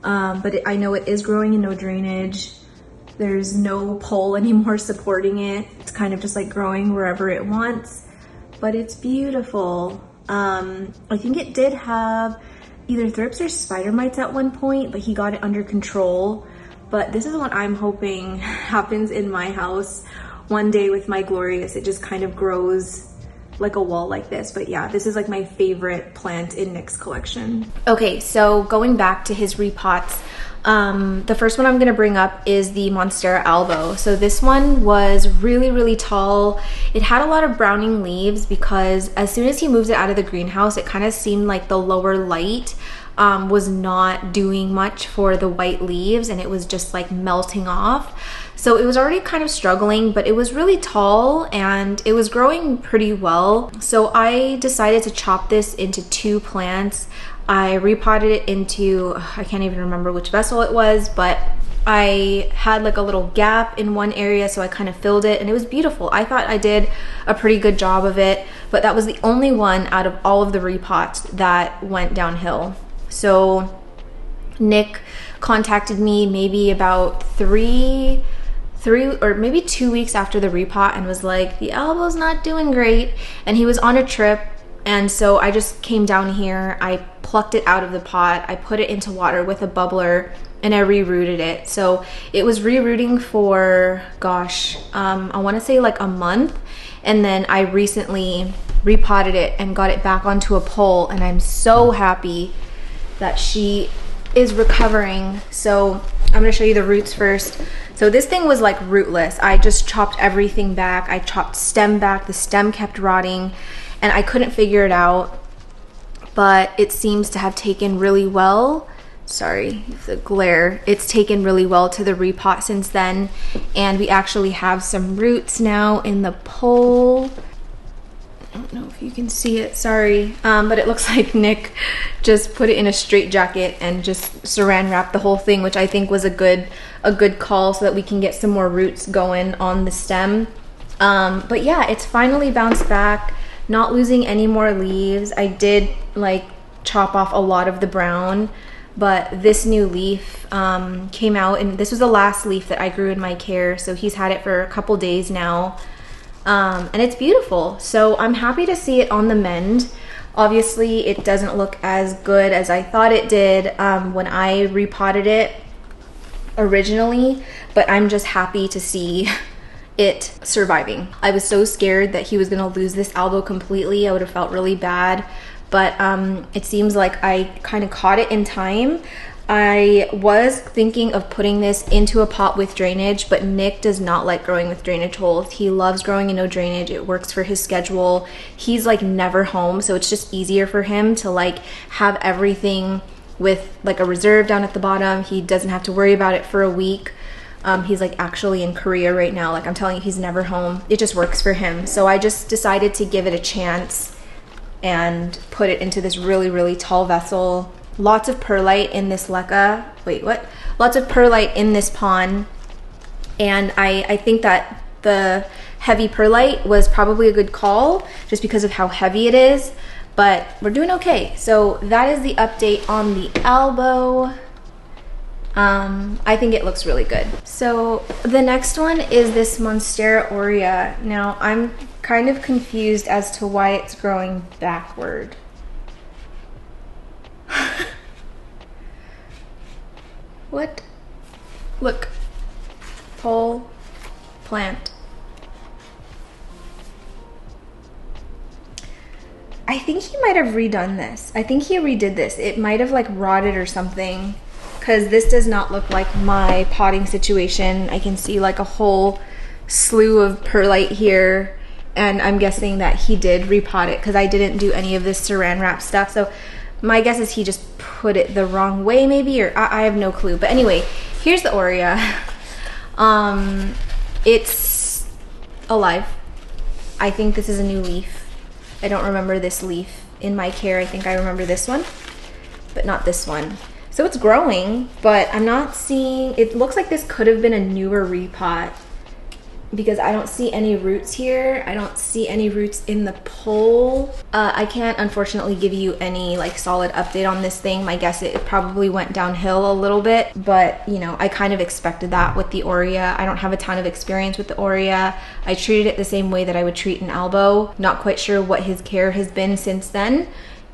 But I know it is growing in no drainage. There's no pole anymore supporting it. It's kind of just like growing wherever it wants, but it's beautiful. I think it did have either thrips or spider mites at one point, but he got it under control. But this is what I'm hoping happens in my house one day with my glorious. It just kind of grows like a wall like this. But yeah, this is like my favorite plant in Nick's collection. Okay, so going back to his repots, the first one I'm gonna bring up is the Monstera albo. So this one was really tall. It had a lot of browning leaves because as soon as he moves it out of the greenhouse, it kind of seemed like the lower light was not doing much for the white leaves, and it was just like melting off. So it was already kind of struggling, but it was really tall and it was growing pretty well. So I decided to chop this into 2 plants. I repotted it into, I can't even remember which vessel it was, but I had like a little gap in one area, so I kind of filled it and it was beautiful. I thought I did a pretty good job of it, but that was the only one out of all of the repots that went downhill. So Nick contacted me maybe about three or maybe 2 weeks after the repot and was like, the elbow's not doing great. And he was on a trip, and so I just came down here, I plucked it out of the pot, I put it into water with a bubbler, and I re-rooted it. So it was re-rooting for, gosh, I want to say like a month. And then I recently repotted it and got it back onto a pole, and I'm so happy that she is recovering. So I'm gonna show you the roots first. So this thing was like rootless. I just chopped everything back. I chopped stem back. The stem kept rotting and I couldn't figure it out, but it seems to have taken really well. Sorry, the glare. It's taken really well to the repot since then. And we actually have some roots now in the pole. I don't know if you can see it, sorry. But it looks like Nick just put it in a straitjacket and just saran wrapped the whole thing, which I think was a good call so that we can get some more roots going on the stem. But yeah, it's finally bounced back, not losing any more leaves. I did like chop off a lot of the brown, but this new leaf came out, and this was the last leaf that I grew in my care. So he's had it for a couple days now. And it's beautiful. So I'm happy to see it on the mend. Obviously it doesn't look as good as I thought it did when I repotted it originally, but I'm just happy to see it surviving. I was so scared that he was gonna lose this elbow completely. I would have felt really bad, but it seems like I kind of caught it in time. I was thinking of putting this into a pot with drainage, but Nick does not like growing with drainage holes. He loves growing in no drainage. It works for his schedule. He's like never home, so it's just easier for him to like have everything with like a reserve down at the bottom. He doesn't have to worry about it for a week. He's like actually in Korea right now. Like I'm telling you, he's never home. It just works for him. So I just decided to give it a chance and put it into this really, really tall vessel. Lots of perlite in this leca. Wait, what? Lots of perlite in this pond. And I think that the heavy perlite was probably a good call just because of how heavy it is, but we're doing okay. So that is the update on the elbow. I think it looks really good. So the next one is this Monstera aurea. Now I'm kind of confused as to why it's growing backward. What? Look, pole, plant. I think he might have redone this. I think he redid this. It might have like rotted or something, because this does not look like my potting situation. I can see like a whole slew of perlite here, and I'm guessing that he did repot it because I didn't do any of this saran wrap stuff. So my guess is he just put it the wrong way maybe, or I have no clue. But anyway, here's the aurea. It's alive. I think this is a new leaf. I don't remember this leaf in my care. I think I remember this one, but not this one. So it's growing, but I'm not seeing, it looks like this could have been a newer repot because I don't see any roots here. I don't see any roots in the pole. I can't unfortunately give you any like solid update on this thing. My guess it probably went downhill a little bit, but you know, I kind of expected that with the aurea. I don't have a ton of experience with the aurea. I treated it the same way that I would treat an elbow. Not quite sure what his care has been since then.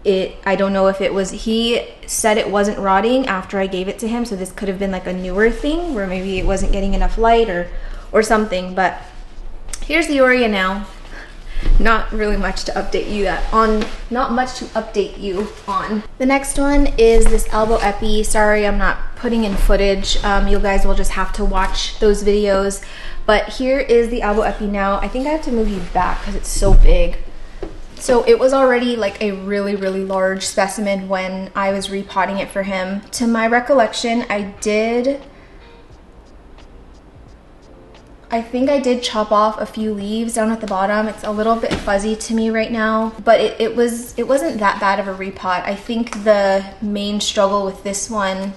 I don't know if it was, he said it wasn't rotting after I gave it to him, so this could have been like a newer thing where maybe it wasn't getting enough light or something. But here's the aurea now. Not really much to update you on. Not much to update you on. The next one is this elbow epi. Sorry, I'm not putting in footage. You guys will just have to watch those videos. But here is the elbow epi now. I think I have to move you back because it's so big. So it was already like a really, really large specimen when I was repotting it for him. To my recollection, I did I think I did chop off a few leaves down at the bottom. It's a little bit fuzzy to me right now, but it wasn't that bad of a repot. I think the main struggle with this one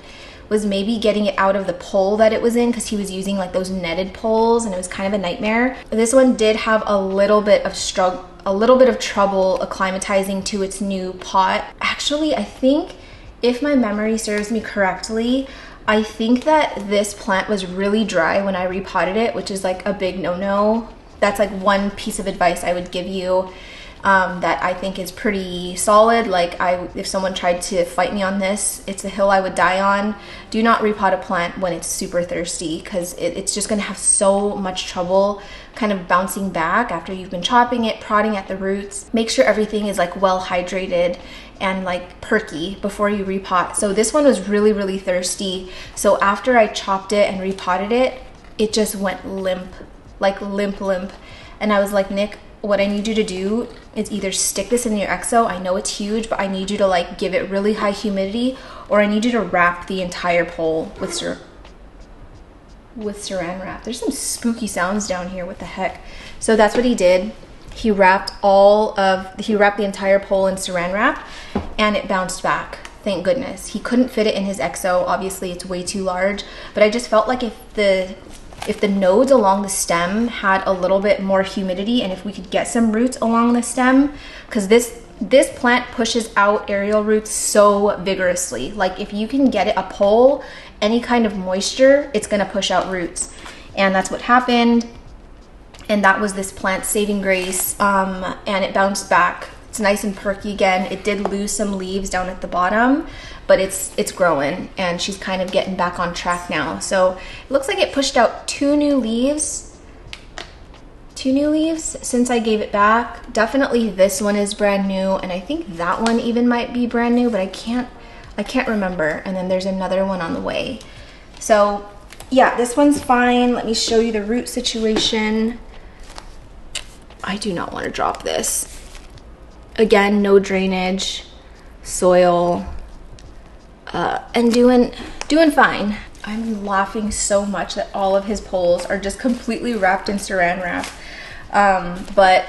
was maybe getting it out of the pole that it was in, because he was using like those netted poles and it was kind of a nightmare. This one did have a little bit of trouble acclimatizing to its new pot. Actually, I think if my memory serves me correctly, I think that this plant was really dry when I repotted it, which is like a big no-no. That's like one piece of advice I would give you that I think is pretty solid. Like if someone tried to fight me on this, it's a hill I would die on. Do not repot a plant when it's super thirsty, because it's just gonna have so much trouble kind of bouncing back after you've been chopping it, prodding at the roots. Make sure everything is like well hydrated and like perky before you repot. So this one was really, really thirsty. So after I chopped it and repotted it, it just went limp, like limp. And I was like, Nick, what I need you to do is either stick this in your exo. I know it's huge, but I need you to like give it really high humidity, or I need you to wrap the entire pole with saran wrap. There's some spooky sounds down here. What the heck? So that's what he did. He wrapped the entire pole in saran wrap, and it bounced back. Thank goodness. He couldn't fit it in his exo. Obviously, it's way too large, but I just felt like if the nodes along the stem had a little bit more humidity, and if we could get some roots along the stem, because this plant pushes out aerial roots so vigorously. Like if you can get it a pole, any kind of moisture, it's gonna push out roots. And that's what happened. And that was this plant's saving grace. And it bounced back. It's nice and perky again. It did lose some leaves down at the bottom, but it's growing, and she's kind of getting back on track now. So it looks like it pushed out two new leaves since I gave it back. Definitely this one is brand new, and I think that one even might be brand new, but I can't remember. And then there's another one on the way. So yeah, this one's fine. Let me show you the root situation. I do not want to drop this. Again, no drainage, soil, and doing fine. I'm laughing so much that all of his poles are just completely wrapped in saran wrap. But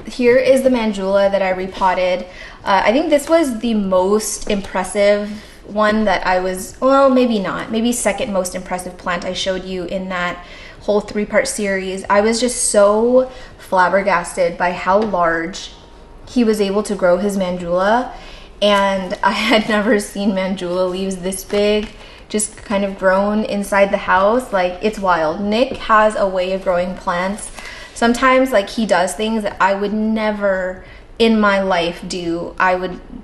here is the Mandula that I repotted. I think this was the most impressive one that I was, well, maybe not, maybe second most impressive plant I showed you in that whole 3-part series. I was just so flabbergasted by how large he was able to grow his Mandula. And I had never seen Mandula leaves this big, just kind of grown inside the house. Like, it's wild. Nick has a way of growing plants. Sometimes, like, he does things that I would never in my life do.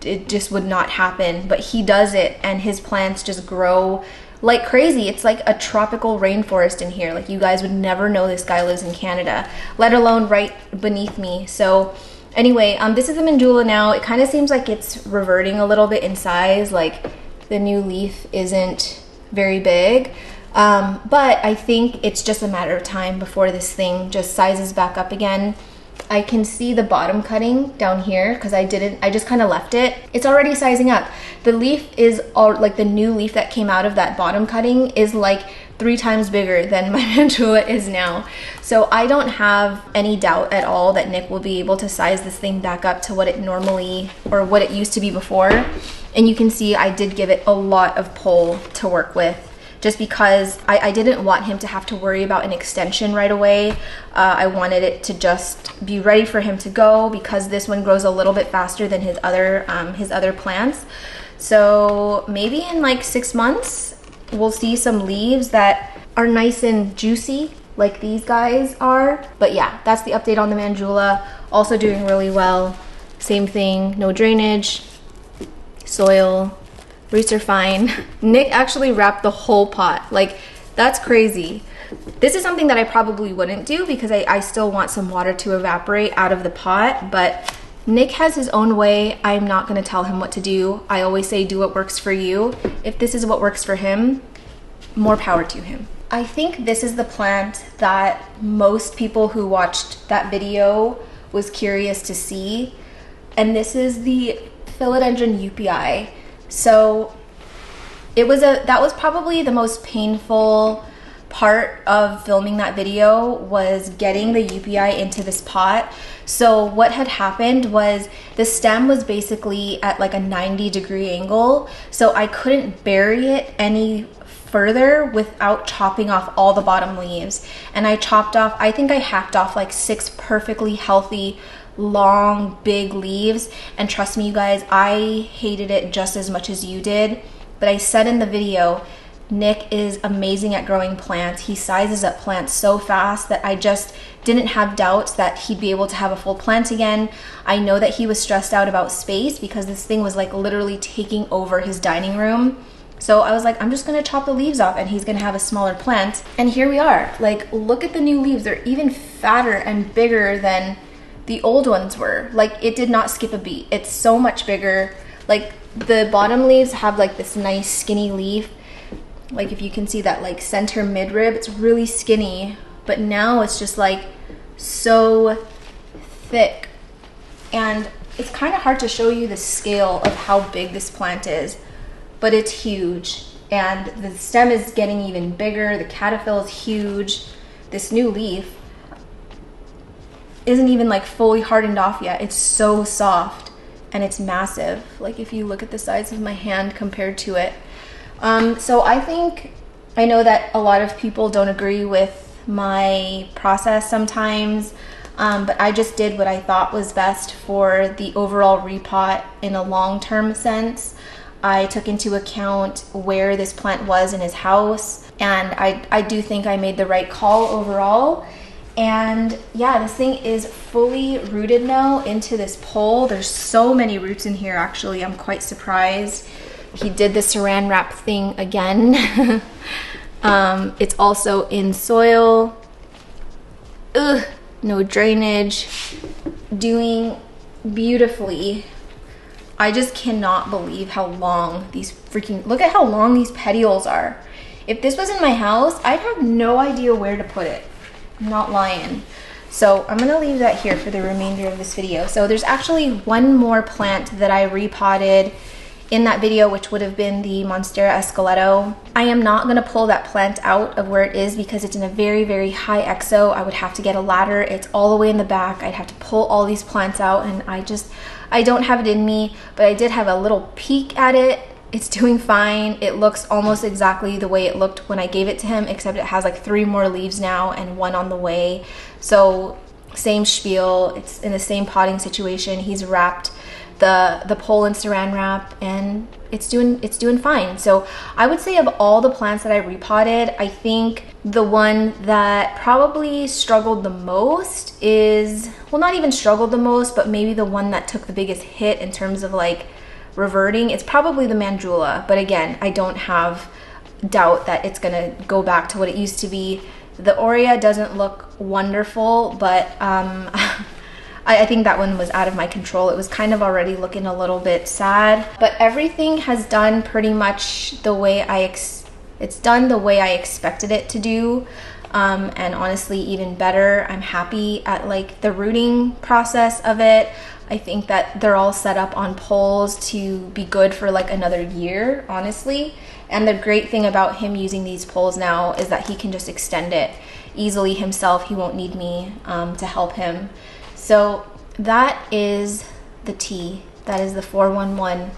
It just would not happen, but he does it, and his plants just grow like crazy. It's like a tropical rainforest in here. Like, you guys would never know this guy lives in Canada, let alone right beneath me. So anyway, this is the Mandula now. It kind of seems like it's reverting a little bit in size. Like, the new leaf isn't very big. But I think it's just a matter of time before this thing just sizes back up again. I can see the bottom cutting down here because I just kind of left it. It's already sizing up. The leaf is like the new leaf that came out of that bottom cutting is like 3 times bigger than my Mandula is now. So I don't have any doubt at all that Nick will be able to size this thing back up to what it normally, or what it used to be before. And you can see I did give it a lot of pole to work with, just because I didn't want him to have to worry about an extension right away. I wanted it to just be ready for him to go, because this one grows a little bit faster than his other plants. So maybe in like 6 months, we'll see some leaves that are nice and juicy like these guys are. But yeah, that's the update on the Mandula. Also doing really well. Same thing, no drainage, soil, roots are fine. Nick actually wrapped the whole pot. Like, that's crazy. This is something that I probably wouldn't do because I still want some water to evaporate out of the pot, but Nick has his own way. I'm not gonna tell him what to do. I always say do what works for you. If this is what works for him, more power to him. I think this is the plant that most people who watched that video was curious to see. And this is the philodendron UPI. So that was probably the most painful part of filming that video was getting the UPI into this pot. So what had happened was the stem was basically at like a 90-degree angle, so I couldn't bury it any further without chopping off all the bottom leaves. And I chopped off, I think I hacked off like 6 perfectly healthy long big leaves, and trust me you guys, I hated it just as much as you did. But I said in the video, Nick is amazing at growing plants. He sizes up plants so fast that I just didn't have doubts that he'd be able to have a full plant again. I know that he was stressed out about space because this thing was like literally taking over his dining room. So I was like, I'm just gonna chop the leaves off and he's gonna have a smaller plant. And here we are. Like, look at the new leaves. They're even fatter and bigger than the old ones were. Like, it did not skip a beat. It's so much bigger. Like, the bottom leaves have like this nice skinny leaf. Like, if you can see that like center midrib, it's really skinny, but now it's just like so thick. And it's kind of hard to show you the scale of how big this plant is, but it's huge. And the stem is getting even bigger. The caterpillar is huge. This new leaf isn't even like fully hardened off yet. It's so soft and it's massive. Like, if you look at the size of my hand compared to it. So I know that a lot of people don't agree with my process sometimes, but I just did what I thought was best for the overall repot in a long-term sense. I took into account where this plant was in his house, and I do think I made the right call overall. And yeah, this thing is fully rooted now into this pole. There's so many roots in here, actually. I'm quite surprised. He did the saran wrap thing again. It's also in soil. Ugh, no drainage. Doing beautifully. I just cannot believe how long these freaking, look at how long these petioles are. If this was in my house, I'd have no idea where to put it. I'm not lying. So I'm gonna leave that here for the remainder of this video. So there's actually one more plant that I repotted in that video, which would have been the Monstera esqueleto. I am not going to pull that plant out of where it is because it's in a very, very high exo. I would have to get a ladder. It's all the way in the back. I'd have to pull all these plants out, and I don't have it in me, but I did have a little peek at it. It's doing fine. It looks almost exactly the way it looked when I gave it to him, except it has like 3 more leaves now and 1 on the way. So same spiel. It's in the same potting situation. He's wrapped the pole in saran wrap, and it's doing fine. So I would say of all the plants that I repotted, I think the one that probably struggled the most is, well, not even struggled the most, but maybe the one that took the biggest hit in terms of like reverting, it's probably the Mandrula. But again, I don't have doubt that it's gonna go back to what it used to be. The Aurea doesn't look wonderful, but I think that one was out of my control. It was kind of already looking a little bit sad, but everything has done pretty much the way it's done the way I expected it to do. And honestly, even better. I'm happy at like the rooting process of it. I think that they're all set up on poles to be good for like another year, honestly. And the great thing about him using these poles now is that he can just extend it easily himself. He won't need me to help him. So that is the tea. That is the 411.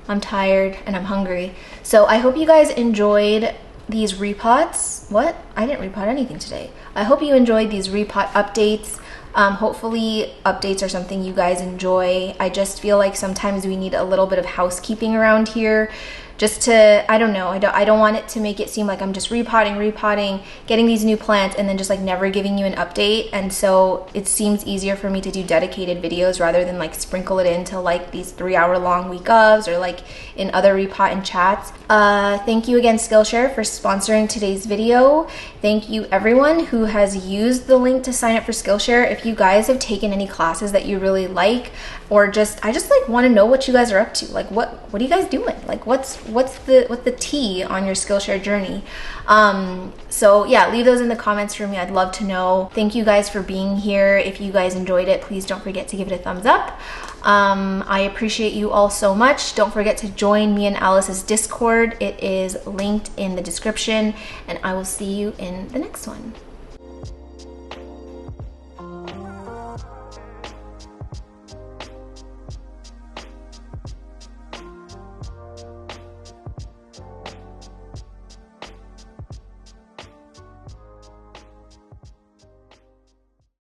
I'm tired and I'm hungry. So I hope you guys enjoyed these repots. What? I didn't repot anything today. I hope you enjoyed these repot updates. Hopefully updates are something you guys enjoy. I just feel like sometimes we need a little bit of housekeeping around here. Just to, I don't know, I don't want it to make it seem like I'm just repotting, getting these new plants, and then just like never giving you an update. And so it seems easier for me to do dedicated videos rather than like sprinkle it into like these 3-hour-long week ofs or like in other repot and chats. Thank you again, Skillshare, for sponsoring today's video. Thank you everyone who has used the link to sign up for Skillshare. If you guys have taken any classes that you really like, or I just like want to know what you guys are up to. Like what are you guys doing? Like what's what's the T on your Skillshare journey? So yeah, leave those in the comments for me. I'd love to know. Thank you guys for being here. If you guys enjoyed it, please don't forget to give it a thumbs up. I appreciate you all so much. Don't forget to join me and Alice's Discord. It is linked in the description, and I will see you in the next one.